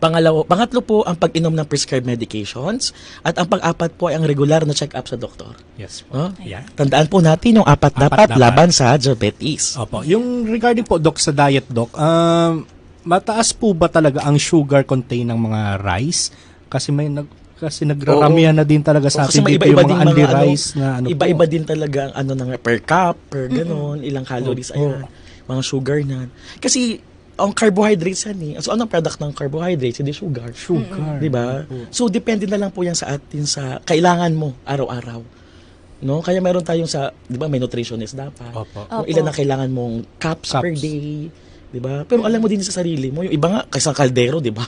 Pangatlo po, ang pag-inom ng prescribed medications. At ang pang-4 po ay ang regular na check-up sa doktor. Yes po. Tandaan po natin yung 4 dapat laban sa diabetes. Opo. Yung regarding po, Doc, sa diet, Doc, mataas po ba talaga ang sugar content ng mga rice? Kasi nagraramihan na din talaga sa atin dito yung mga anti-rice na iba-iba din talaga ang ng per cup, per ganon, ilang calories ayan, mga sugar na. Kasi ang carbohydrates yan eh. So anong product ng carbohydrates? Hindi sugar. Di ba? So depende na lang po yan sa atin sa kailangan mo araw-araw. No? Kaya meron tayong di ba may nutritionist dapat. Kung ilan na kailangan mong cups per day. Diba? Pero alam mo din sa sarili mo, yung iba nga, kaysang kaldero, diba?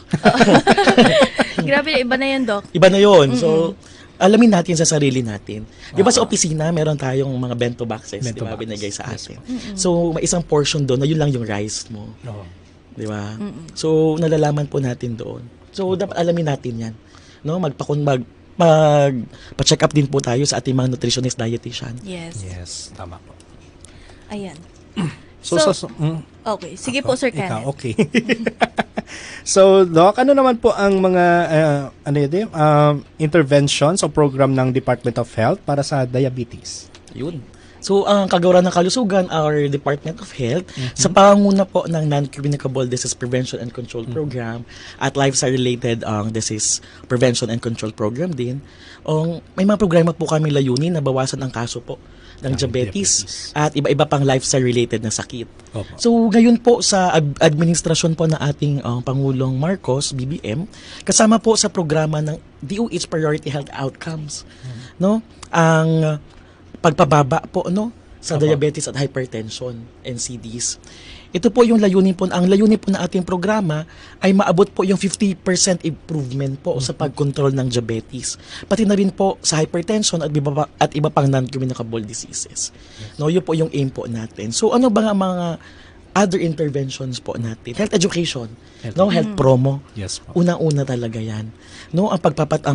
Grabe, iba na yun, Doc. Iba na yun. So, alamin natin sa sarili natin. Diba sa opisina, meron tayong mga bento boxes, diba, binigay sa atin. So, may isang portion doon na yun lang yung rice mo. Diba? So, nalalaman po natin doon. So, dapat alamin natin yan. No? Pa-check up din po tayo sa ating mga nutritionist, dietitian. Yes, tama po. Ayan. Okay. Sige po, Sir Kenneth. Okay. So, Doc, ano naman po ang mga interventions o program ng Department of Health para sa diabetes? Yun. So, ang Kagawaran ng Kalusugan, our Department of Health, sa pangunguna po ng Non-Communicable Disease Prevention and Control Program at lifestyle-related disease prevention and control program din, may mga programa po kami layunin na bawasan ang kaso po ng diabetes at iba-iba pang lifestyle-related na sakit. So, ngayon po sa administrasyon po ng ating Pangulong Marcos, BBM, kasama po sa programa ng DOH Priority Health Outcomes, no? Ang pagpababa po, no, sa diabetes at hypertension, NCDs. Ito po yung layunin po. Ang layunin po ng ating programa ay maabot po yung 50% improvement po sa pagkontrol ng diabetes. Pati na rin po sa hypertension at iba pang non-communicable diseases. No, yun po yung aim po natin. So ano ba nga mga other interventions po natin? Health education, health promo. Yes po. Unang-una talaga 'yan. No, ang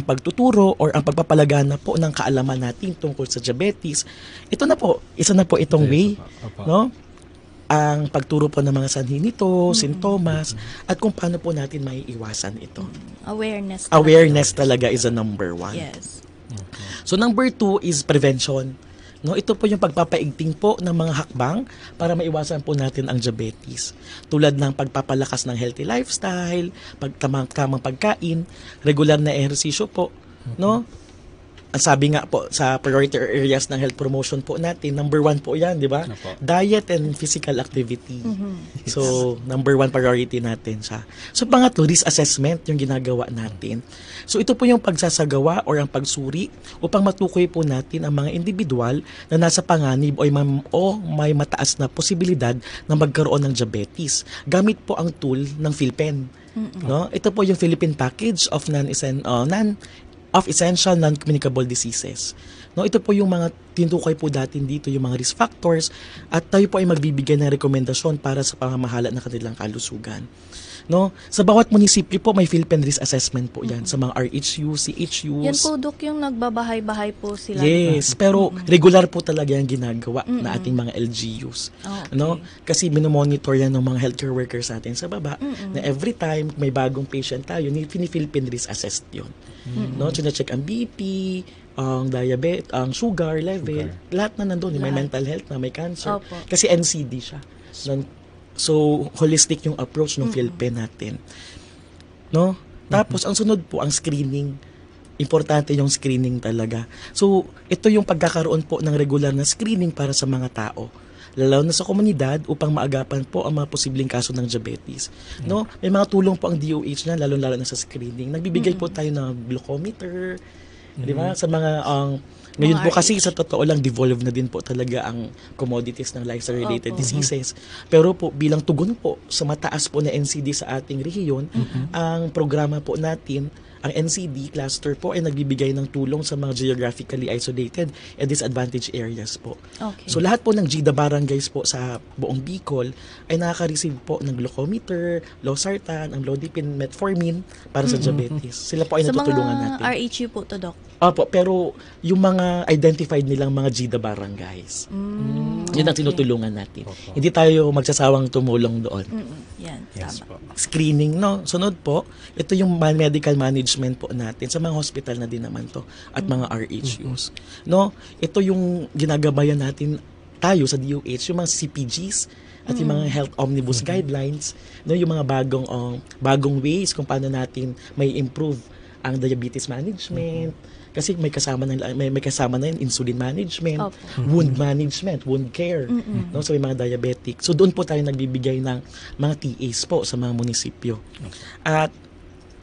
pagtuturo or ang pagpapalagana po ng kaalaman natin tungkol sa diabetes. Ito na po, isa na po itong way, no? Ang pagturo po ng mga sanhi nito, sintomas, at kung paano po natin maiiwasan ito. Awareness talaga is a number 1. Yes. So number 2 is prevention. No, ito po yung pagpapaigting po ng mga hakbang para maiwasan po natin ang diabetes. Tulad ng pagpapalakas ng healthy lifestyle, tamang pagkain, regular na ehersisyo po, no? Ang sabi nga po sa priority areas ng health promotion po natin, number 1 po 'yan, di ba? Diet and physical activity. So, number 1 priority natin siya. So, pangatlo, risk assessment yung ginagawa natin. So, ito po yung pagsasagawa or ang pagsuri upang matukoy po natin ang mga individual na nasa panganib o may mataas na posibilidad na magkaroon ng diabetes. Gamit po ang tool ng PhilPen. No? Ito po yung Philippine Package of Essential Non-Communicable Diseases. No, ito po yung mga tinutukoy po natin dito, yung mga risk factors, at tayo po ay magbibigay ng rekomendasyon para sa pamamahala ng kanilang kalusugan. No, sa bawat munisipyo po may PhilPen risk assessment po 'yan sa mga RHU, CHUs. Yan po, Dok, yung nagbabahay-bahay po sila. Yes, pero regular po talaga yung ginagawa na ating mga LGUs. No? Kasi minomonitor yan ng mga healthcare workers natin sa baba na every time may bagong patient tayo, PhilPen risk assessed 'yon. No, chine-check ang BP, ang diabetes, ang sugar level, lahat na nandoon, may mental health na, may cancer. Kasi NCD siya. So, holistic yung approach ng PhilPen natin. No? Tapos, ang sunod po, ang screening. Importante yung screening talaga. So, ito yung pagkakaroon po ng regular na screening para sa mga tao lalo na sa komunidad upang maagapan po ang mga posibleng kaso ng diabetes. No, may mga tulong po ang DOH na lalo na sa screening. Nagbibigay po tayo ng glucometer, di ba? Sa mga ngayon po kasi sa totoo lang devolve na din po talaga ang commodities ng lifestyle-related diseases. Pero po bilang tugon po sa mataas po na NCD sa ating rehiyon, ang programa po natin, ang NCD cluster po ay nagbibigay ng tulong sa mga geographically isolated and disadvantaged areas po. Okay. So lahat po ng GIDA barangays po sa buong Bicol ay nakaka-receive po ng glucometer, losartan, ang lodipine, metformin para sa diabetes. Sila po ay natutulungan natin. Sa mga RHU po to, Doc? Opo, pero yung mga identified nilang mga GIDA barangays, yun ang tinutulungan natin. Hindi tayo magsasawang tumulong doon. Yan, tama. Screening, no? Sunod po, ito yung medical management po natin sa mga hospital na din naman to at mga RHUs. No? Ito yung ginagabayan natin tayo sa DOH, yung mga CPGs at yung mga health omnibus guidelines, no, yung mga bagong ways kung paano natin may improve ang diabetes management. Kasi may kasama na yung insulin management, wound management, wound care, no, so may mga diabetic. So doon po tayo nagbibigay ng mga TAs po sa mga munisipyo. At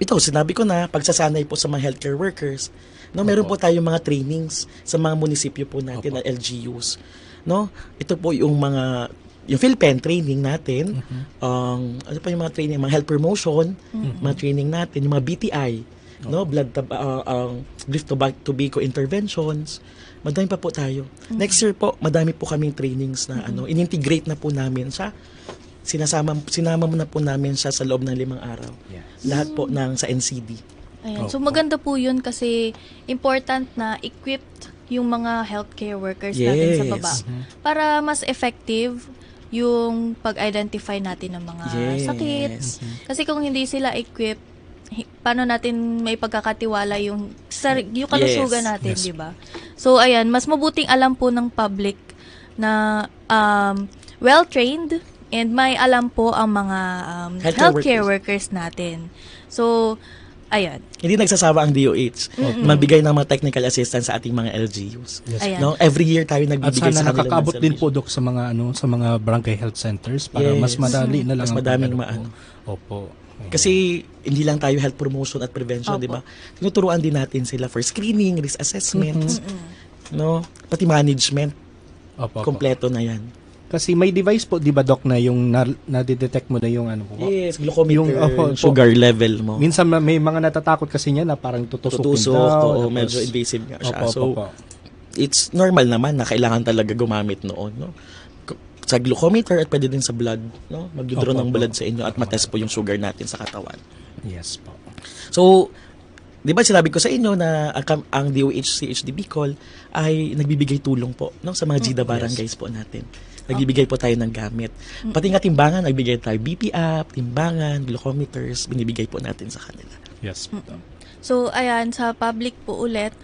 ito, sinabi ko na, pagsasanay po sa mga healthcare workers, no, meron po tayong mga trainings sa mga munisipyo po natin na LGUs. No? Ito po yung PhilPen training natin, ano pa yung mga training, mga health promotion, mga training natin, yung mga BTI, no, blood tobacco interventions. Madami pa po tayo. Next year po, madami po kaming trainings na in-integrate na po namin siya. Sinama mo na po namin siya sa loob ng 5 araw. Lahat po sa NCD. Ayan. So maganda po yun kasi important na equipped yung mga healthcare workers natin sa baba para mas effective yung pag-identify natin ng mga sakit. Kasi kung hindi sila equipped, paano natin may pagkakatiwala yung kalusugan natin, di ba? So, ayan, mas mabuting alam po ng public na well-trained and may alam po ang mga healthcare workers natin. So, ayan. Hindi nagsasawa ang DOH. Magbigay ng mga technical assistance sa ating mga LGUs. No? Every year tayo nagbibigay at sa kanila. At sana nakakaabot din po, Dok, sa mga barangay health centers para mas madali na lang. Mas madaming Opo. Kasi hindi lang tayo health promotion at prevention, di ba? Tinuturuan din natin sila for screening, risk assessments, no? Pati management. Kompleto na yan. Kasi may device po, di ba, Doc, na yung nadidetect mo na yung po? Yes, glucometer, yung sugar level mo. Minsan may mga natatakot kasi niya na parang tutusukin daw. Medyo invasive nga siya. It's normal naman na kailangan talaga gumamit noon, no? Sa glucometer at pwede din sa blood, no? Magdodraw ng blood sa inyo at matest po yung sugar natin sa katawan. Yes po. So, di ba sinabi ko sa inyo na ang DOH-CHD Bicol ay nagbibigay tulong po, no, sa mga GIDA barangays po natin. Nagbibigay po tayo ng gamit. Pati nga timbangan, nagbibigay tayo BP app, timbangan, glucometers, binibigay po natin sa kanila. Yes po. So, ayan, sa public po ulit,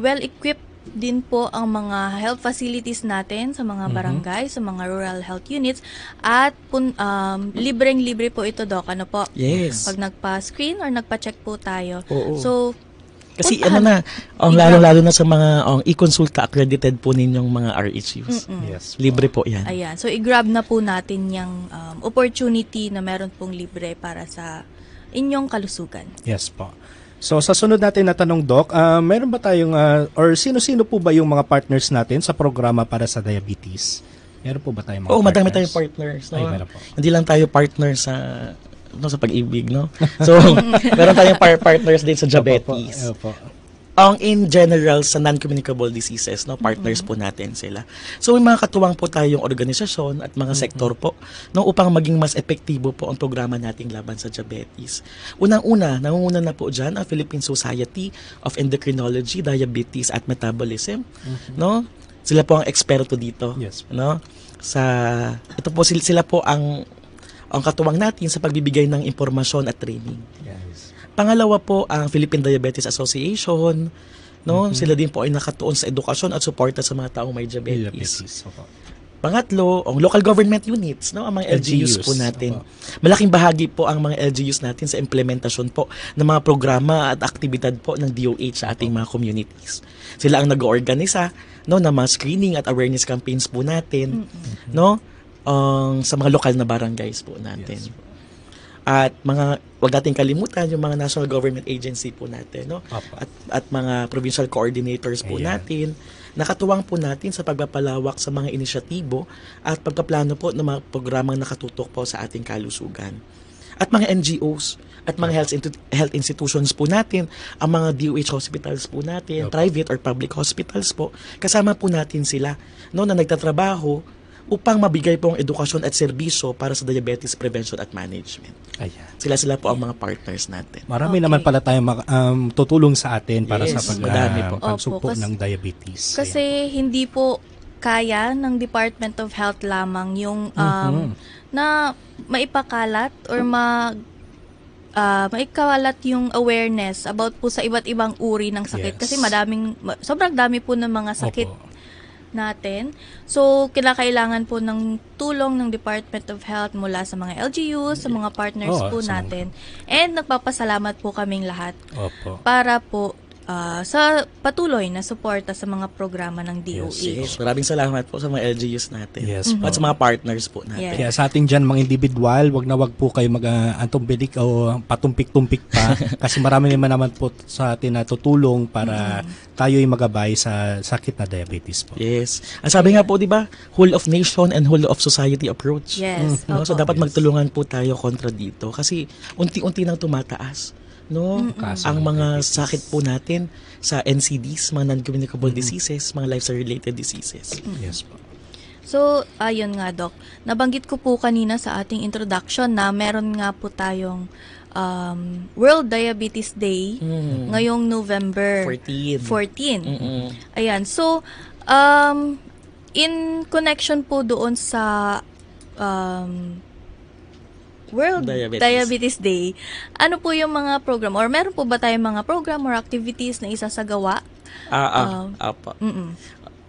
well-equipped din po ang mga health facilities natin sa mga barangay, sa mga rural health units, at libreng-libre po ito, Doc. Ano po? Yes. Pag nagpa-screen or nagpa-check po tayo. So, kasi lalo-lalo na sa mga e-consulta accredited po ninyong mga RHUs. Yes. Libre po yan. Ayan. So, i-grab na po natin yung opportunity na meron pong libre para sa inyong kalusugan. Yes po. So, sa sunod natin na tanong, Doc, meron ba tayong, or sino-sino po ba yung mga partners natin sa programa para sa diabetes? Meron po ba tayong mga partners? Madami tayong partners. No? Ay, meron po. Hindi lang tayo partners sa pag-ibig, no? So, meron tayong partners din sa diabetes. In general, sa non-communicable diseases, no, partners po natin sila. So, may mga katuwang po tayong organisasyon at mga sektor po, no, upang maging mas epektibo po ang programa nating laban sa diabetes. Unang-una, nangunguna na po dyan ang Philippine Society of Endocrinology, Diabetes at Metabolism. No? Sila po ang eksperto dito. Yes. No? Ito po, sila po ang katuwang natin sa pagbibigay ng impormasyon at training. Yes. Pangalawa po ang Philippine Diabetes Association, no? Sila din po ay nakatuon sa edukasyon at suporta sa mga taong may diabetes. Pangatlo, ang local government units, no, ang mga LGUs po natin. Malaking bahagi po ang mga LGUs natin sa implementasyon po ng mga programa at aktibidad po ng DOH sa ating mga communities. Sila ang nag-oorganisa, no, ng mga screening at awareness campaigns po natin, no, sa mga lokal na barangays po natin. At wag nating kalimutan yung mga national government agency po natin, no? At mga provincial coordinators po natin. Nakatuwang po natin sa pagpapalawak sa mga inisyatibo at pagpaplano po ng mga programang nakatutok po sa ating kalusugan. At mga NGOs at mga health institutions po natin, ang mga DOH hospitals po natin, private or public hospitals po, kasama po natin sila, no, na nagtatrabaho upang mabigay po ang edukasyon at serbisyo para sa diabetes prevention at management. Ayan. Sila po ang mga partners natin. Marami naman pala tayong tutulong sa atin para sa pagsugpo ng diabetes. Kasi hindi po kaya ng Department of Health lamang yung na maipakalat or maikawalat yung awareness about po sa iba't ibang uri ng sakit. Kasi sobrang dami po ng mga sakit natin. So, kailangan po ng tulong ng Department of Health mula sa mga LGUs, sa mga partners po natin. And nagpapasalamat po kaming lahat para po sa patuloy na suporta sa mga programa ng DOH. Yes. Maraming salamat po sa mga LGUs natin. At sa mga partners po natin. Kaya sa ating dyan, mga individual, wag po kayo mag-antumpilik o patumpik-tumpik pa kasi marami naman po sa atin na tutulong para tayo ay magabay sa sakit na diabetes po. Yes. Ang sabi nga po, di ba, whole of nation and whole of society approach. Yes. So dapat magtulungan po tayo kontra dito kasi unti-unti nang tumataas, no, ang mga sakit po natin sa NCDs, mga non-communicable diseases, mga lifestyle-related diseases. Yes po. So, ayun nga, Doc. Nabanggit ko po kanina sa ating introduction na meron nga po tayong World Diabetes Day ngayong November 14. Ayan. So, in connection po doon sa World Diabetes Day, ano po yung mga program? Or meron po ba tayong mga program or activities na isasagawa? Apa.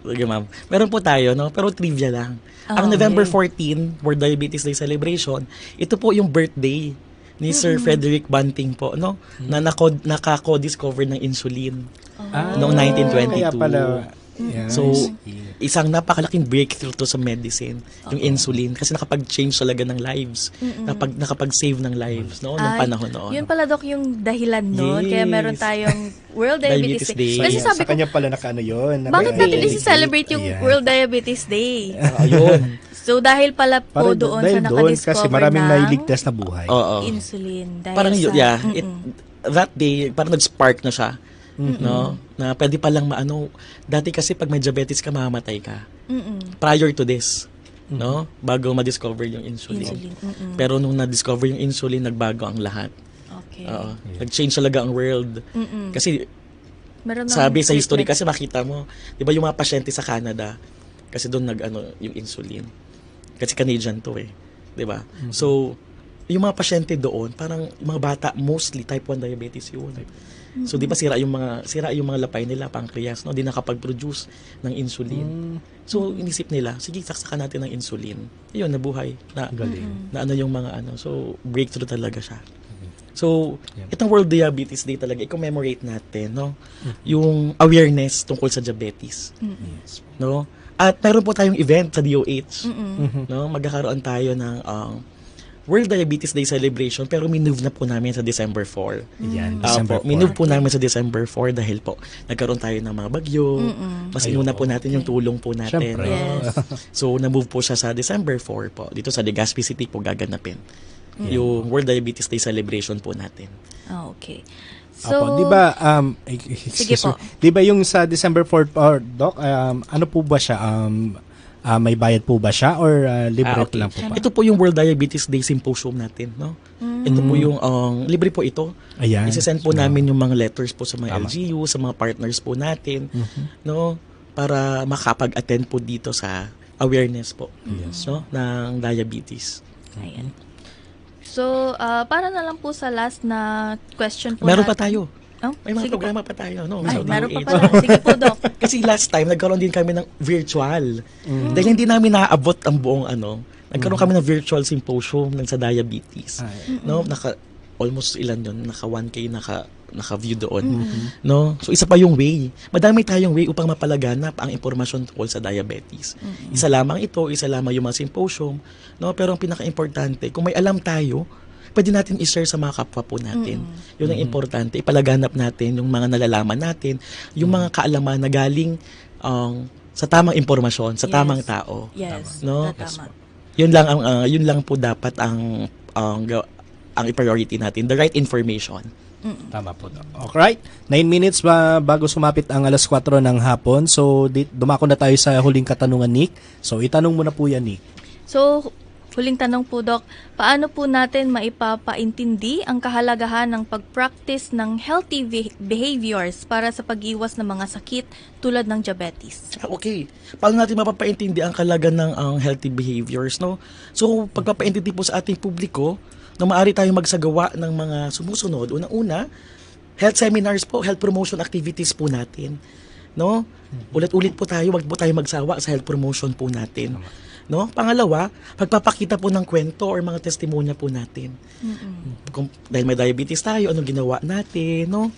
Sige, ma'am. Meron po tayo, no? Pero trivia lang. Ang November 14, World Diabetes Day Celebration, ito po yung birthday ni Sir Frederick Banting po, no? Na naka-co-discover ng insulin noong 1922. Kaya pala, so, isang napakalaking breakthrough to sa medicine, yung insulin, kasi nakapag-change talaga ng lives, nakapag-save ng lives, no? Noong panahon noon. Yun pala, Doc, yung dahilan noon. Kaya meron tayong World Diabetes Day. Kasi sabi sa kanya pala nakaano yun. Bakit natin isi-celebrate yung World Diabetes Day? Ayun. So, dahil pala po doon sa nakadiscover kasi maraming nailigtas na buhay. Insulin. Dahil parang yun, that day, parang nag-spark na siya. No? Na pwede palang dati kasi pag may diabetes ka, mamamatay ka. Prior to this. No? Bago ma-discover yung insulin. Pero nung na-discover yung insulin, nagbago ang lahat. Okay. Nag-change talaga ang world. Kasi sabi sa history kasi makita mo, 'di ba yung mga pasyente sa Canada kasi doon yung insulin. Kasi Canadian to 'di ba? So yung mga pasyente doon, parang yung mga bata mostly type 1 diabetes yun. So di ba sira yung mga lapay nila, pancreas, no, di nakapag-produce ng insulin. So inisip nila, sige, saksakan natin ng insulin. Ayun, nabuhay na galing. Na yung mga so breakthrough talaga siya. So, itong World Diabetes Day talaga, i-commemorate natin, no? Yung awareness tungkol sa diabetes. No? At meron po tayong event sa DOH. No? Magkakaroon tayo ng World Diabetes Day celebration, pero minove na po namin sa December 4. Yan, December 4. Minove po namin sa December 4 dahil po nagkaroon tayo ng mga bagyo. Mas inuna po natin yung tulong po natin. So, na-move po siya sa December 4 po. Dito sa Legazpi City po gaganapin. Yung World Diabetes Day celebration po natin. Okay. So, di ba sige po. Di ba yung sa December 4 Doc, ano po ba siya? May bayad po ba siya or libre lang po ba? Ito po yung World Diabetes Day Symposium natin, no? Ito po yung libre po ito. Ayan. Isesend po namin yung mga letters po sa mga LGU, sa mga partners po natin, no? Para makapag-attend po dito sa awareness po, no, ng diabetes. Ayan. So, para na lang po sa last na question po Meron natin. pa tayo. Oh, May mga sige programa pa tayo, no? Ay, Sa meron pa DOH. pala. Sige po, Doc. Kasi last time, nagkaroon din kami ng virtual. Dahil hindi namin naaabot ang buong nagkaroon kami ng virtual symposium sa diabetes. No? Almost ilan yun? Naka 1K, naka-view doon. No? So, isa pa yung way. Madami tayong way upang mapalaganap ang impormasyon tungkol sa diabetes. Isa lamang ito, isa lamang yung mga symposium. No? Pero ang pinaka-importante, kung may alam tayo, pwede natin i-share sa mga kapwa po natin. Yun ang importante. Ipalaganap natin yung mga nalalaman natin, yung mga kaalaman na galing sa tamang impormasyon, sa tamang tao. Yes, no? tama. Yun lang po dapat ang i-priority natin, the right information. Tama po. Alright, 9 minutes bago sumapit ang alas 4 ng hapon. So, dumako na tayo sa huling katanungan, Nick. So, itanong mo na po yan, Nick. So, huling tanong po, Doc, paano po natin maipapaintindi ang kahalagahan ng pag-practice ng healthy behaviors para sa pag-iwas ng mga sakit tulad ng diabetes? Okay. Paano natin mapapaintindi ang kahalagahan ng healthy behaviors, no? So, pagpapaintindi po sa ating publiko, na maaari tayong magsagawa ng mga sumusunod. Una-una, health seminars po, health promotion activities po natin. No? Ulit-ulit po tayo, wag po tayo magsawa sa health promotion po natin. No? Pangalawa, pagpapakita po ng kwento or mga testimonya po natin. Dahil may diabetes tayo, anong ginawa natin, no?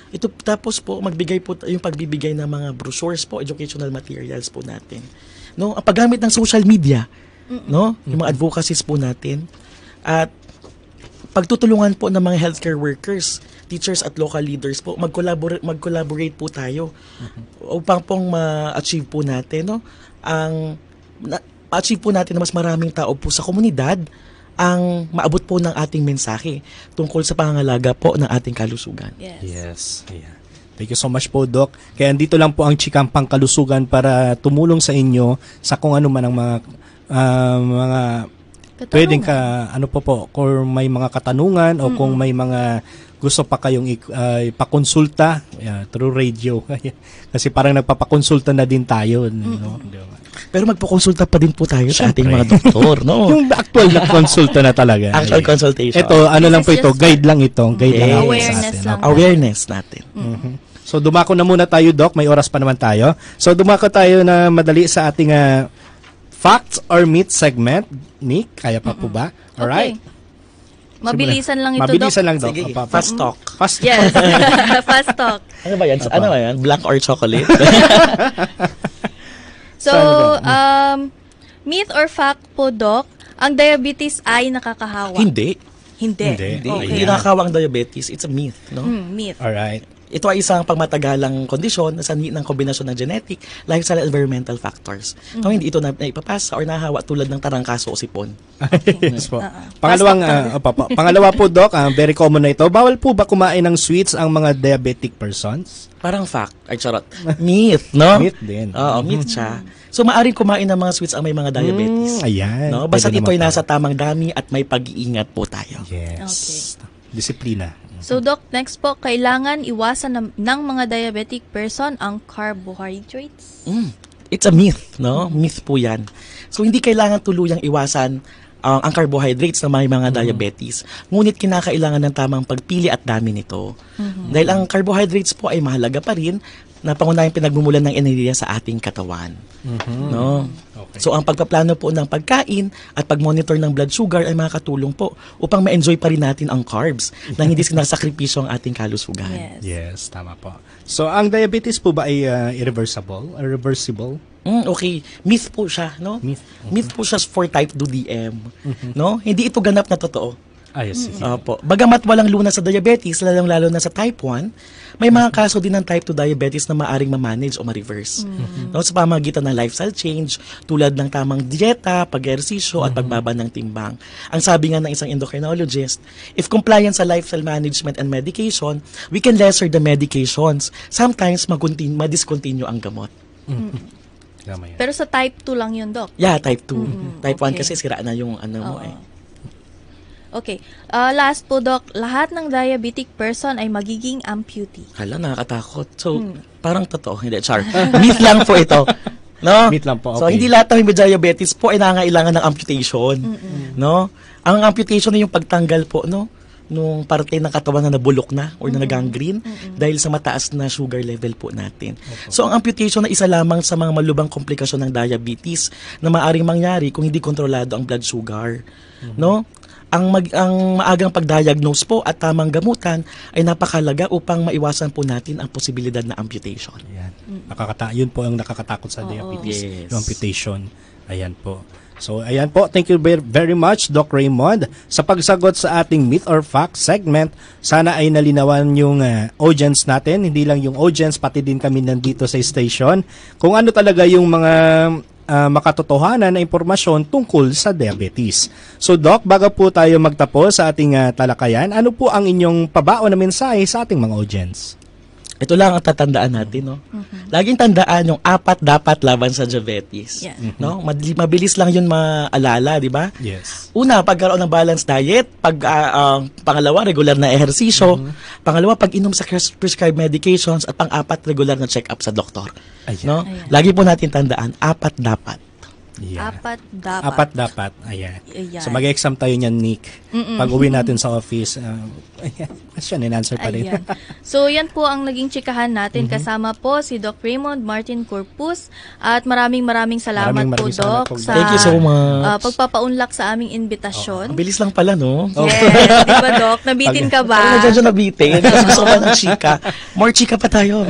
Ito tapos po magbigay po yung pagbibigay ng mga brochures po, educational materials po natin. No? Ang paggamit ng social media, no? Yung mga advocacies po natin. At pagtutulungan po ng mga healthcare workers, teachers at local leaders po, mag-collaborate po tayo upang pong ma-achieve po natin, no? Ma-achieve po natin na mas maraming tao po sa komunidad ang maabot po ng ating mensahe tungkol sa pangangalaga po ng ating kalusugan. Yes. Yeah. Thank you so much po, Doc. Kaya andito lang po ang Chikang Pangkalusugan para tumulong sa inyo sa kung ano man ang mga pwedeng kung may mga katanungan o kung may mga gusto pa kayong ipakonsulta through radio. Kasi parang nagpapakonsulta na din tayo. No? Pero magpakonsulta pa din po tayo sa ating mga doktor. No? Yung actual na konsulta na talaga. Actual consultation. Ito, lang po ito, guide lang ito. Guide lang awareness sa atin. Awareness natin. So, dumako na muna tayo, Doc. May oras pa naman tayo. So, dumako tayo na madali sa ating Facts or Myths segment. Nick, kaya pa po ba? Alright. Okay. Mabilisan lang ito, Mabilisan Doc. lang, Doc. Sige, fast talk. Yes. Fast talk. Ano ba yan? Black or chocolate? So, myth or fact po, Doc, ang diabetes ay nakakahawa? Hindi. Okay. Hindi nakakahawa ang diabetes. It's a myth. No? Myth. Alright. Ito ay isang pangmatagalang kondisyon na sanhi ng kombinasyon ng genetic, lifestyle, environmental factors. So, hindi ito na ipapasa or nahawa tulad ng tarangkaso o sipon. Yes po. Pangalawa po, Doc, very common na ito. Bawal po ba kumain ng sweets ang mga diabetic persons? Parang fact. Ay, charot. Myth, no? Myth din. Oo, myth siya. So, maaaring kumain ng mga sweets ang may mga diabetes. Ayan. No? Basta ito ay nasa tamang dami at may pag-iingat po tayo. Yes. Disiplina. So, Doc, next po, kailangan iwasan ng mga diabetic person ang carbohydrates? It's a myth, no? Myth po yan. So, hindi kailangan tuluyang iwasan ang carbohydrates na may mga diabetes. Ngunit kinakailangan ng tamang pagpili at dami nito. Dahil ang carbohydrates po ay mahalaga pa rin na pangunahing pinagmumulan ng enerhiya sa ating katawan. No? Okay. So, ang pagpaplano po ng pagkain at pag-monitor ng blood sugar ay makakatulong po upang ma-enjoy pa rin natin ang carbs na hindi sinasakripisyo ang ating kalusugan. Yes, tama po. So, ang diabetes po ba ay irreversible or reversible? Okay. Myth po siya, no? Myth po siya for type 2 DM. No? Hindi ito ganap na totoo. Yes. Opo. Bagamat walang lunas sa diabetes, lalong-lalo na sa type 1, may mga kaso din ng type 2 diabetes na maaring ma-manage o ma-reverse. No, sa pamamagitan ng lifestyle change, tulad ng tamang dieta, pag-ehersisyo, at pagbaba ng timbang. Ang sabi nga ng isang endocrinologist, if compliance sa lifestyle management and medication, we can lesser the medications. Sometimes, ma-discontinue ang gamot. Pero sa type 2 lang yun, Doc? Yeah, type 2. Type 1 kasi sira na yung mo Okay. Last po, Doc, lahat ng diabetic person ay magiging amputee. Hala, nakakatakot. So, parang totoo. Hindi, char. Myth lang po ito. No? Myth lang po, okay. So, hindi lahat ng may diabetes po ay nangangailangan ng amputation. No? Ang amputation ay yung pagtanggal po, no? nung parte ng katawan na nabulok na or na nagangrene dahil sa mataas na sugar level po natin. So ang amputation na isa lamang sa mga malubhang komplikasyon ng diabetes na maaaring mangyari kung hindi kontrolado ang blood sugar. No? Ang maagang pag-diagnose po at tamang gamutan ay napakalaga upang maiwasan po natin ang posibilidad na amputation. Ayan. Yun po ang nakakatakot sa diabetes, Yes. yung amputation. Ayan po. So, ayan po. Thank you very much, Doc Raymond, sa pagsagot sa ating Myth or Fact segment. Sana ay nalinawan yung audience natin. Hindi lang yung audience, pati din kami nandito sa station. Kung ano talaga yung mga makatotohanan na impormasyon tungkol sa diabetes. So, Doc, bago po tayo magtapos sa ating talakayan, ano po ang inyong pabaon na mensahe sa ating mga audience? Ito lang ang tatandaan natin, no? Laging tandaan yung 4 dapat laban sa diabetes. Yeah. No? Mabilis lang yun maalala, di ba? Yes. Una, pagkaroon ng balanced diet. Pangalawa, regular na ehersisyo. Pangalawa, pag-inom sa prescribed medications. At pang-4, regular na check-up sa doktor. No? Lagi po natin tandaan, 4 dapat. Yeah. 4 dapat. 4 dapat. Ayan. Ayan. So mag-exam tayo niyan, Nick. Pag uwi natin sa office, question and answer pa rin. Ayan. So, yan po ang naging chikahan natin. Kasama po si Doc Raymond Martin Corpus. At maraming salamat po, Doc, sa Thank you so much. pagpapaunlak sa aming imbitasyon. Ang bilis lang pala, no? Yes, di ba, Doc? Nabitin ka ba? Medyo nabitin. Tapos gusto ko ng chika. More chika pa tayo.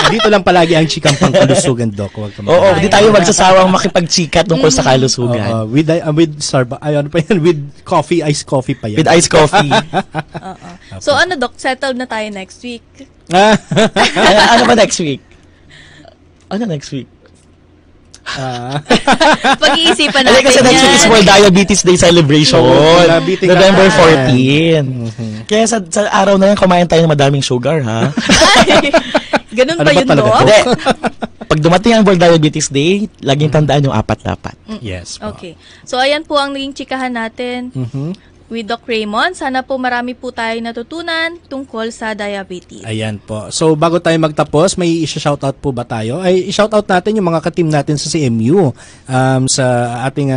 Dito lang palagi ang chikang pangkalusugan, Doc. Huwag ka Oo, hindi tayo magsasawang makipagchika tungkol sa kalusugan. With coffee, iced coffee pa yan. With iced coffee. So, ano, Doc? Settled na tayo next week. Ano ba next week? Ano next week? Pag-iisipan Kasi natin next week is World Diabetes Day celebration. November 14. Kaya sa araw na yan, kumain tayo ng madaming sugar, ha? Ganun Ano ba ba yun, talaga? Doc? Hindi. Pag dumating ang World Diabetes Day, laging tandaan yung 4 dapat. Yes po. Okay. So, ayan po ang naging chikahan natin with Doc Raymond. Sana po marami po tayo natutunan tungkol sa diabetes. Ayan po. So, bago tayo magtapos, may i-shoutout po ba tayo? Ay, i-shoutout natin yung mga ka-team natin sa CMU sa ating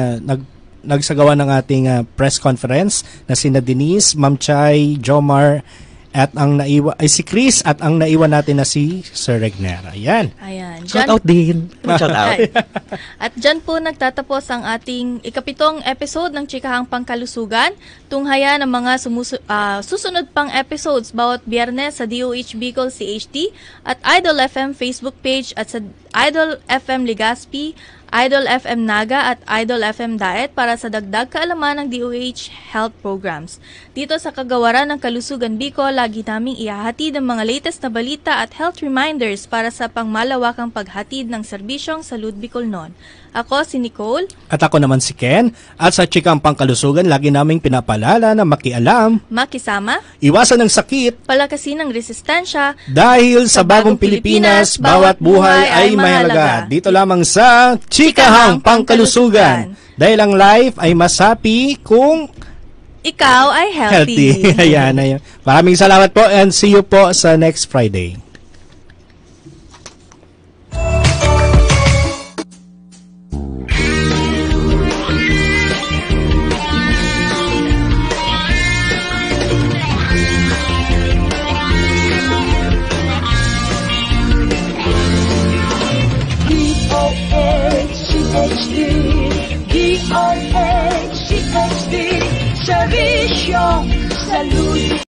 nagsagawa ng ating press conference na sina Denise, Ma'am Chay, Jomar, at ang si Chris, at ang naiwan natin na si Sir Regner. Ayan. Ayan. Shout out din. Shout out. At dyan po nagtatapos ang ating 7th episode ng Chikahang Pangkalusugan. Tunghayan ang mga susunod pang episodes bawat Biyernes sa DOH Bicol CHD at Idol FM Facebook page at sa Idol FM Legazpi, Idol FM Naga at Idol FM Daet para sa dagdag kaalaman ng DOH Health Programs. Dito sa Kagawaran ng Kalusugan Bicol, lagi naming ihahatid ang mga latest na balita at health reminders para sa pangmalawakang paghatid ng serbisyong Salud Bicolnon. Ako si Nicole. At ako naman si Ken. At sa Chikang Pangkalusugan, lagi naming pinapalala na makialam, makisama, iwasan ng sakit, palakasin ng resistensya, dahil sa bagong Pilipinas, bawat buhay ay mahalaga. Dito lamang sa Chikahang Pangkalusugan. Dahil ang life ay mas happy kung ikaw ay healthy. Ayan. Maraming salamat po and see you po sa next Friday. DOH, CHD, Servisyong Salud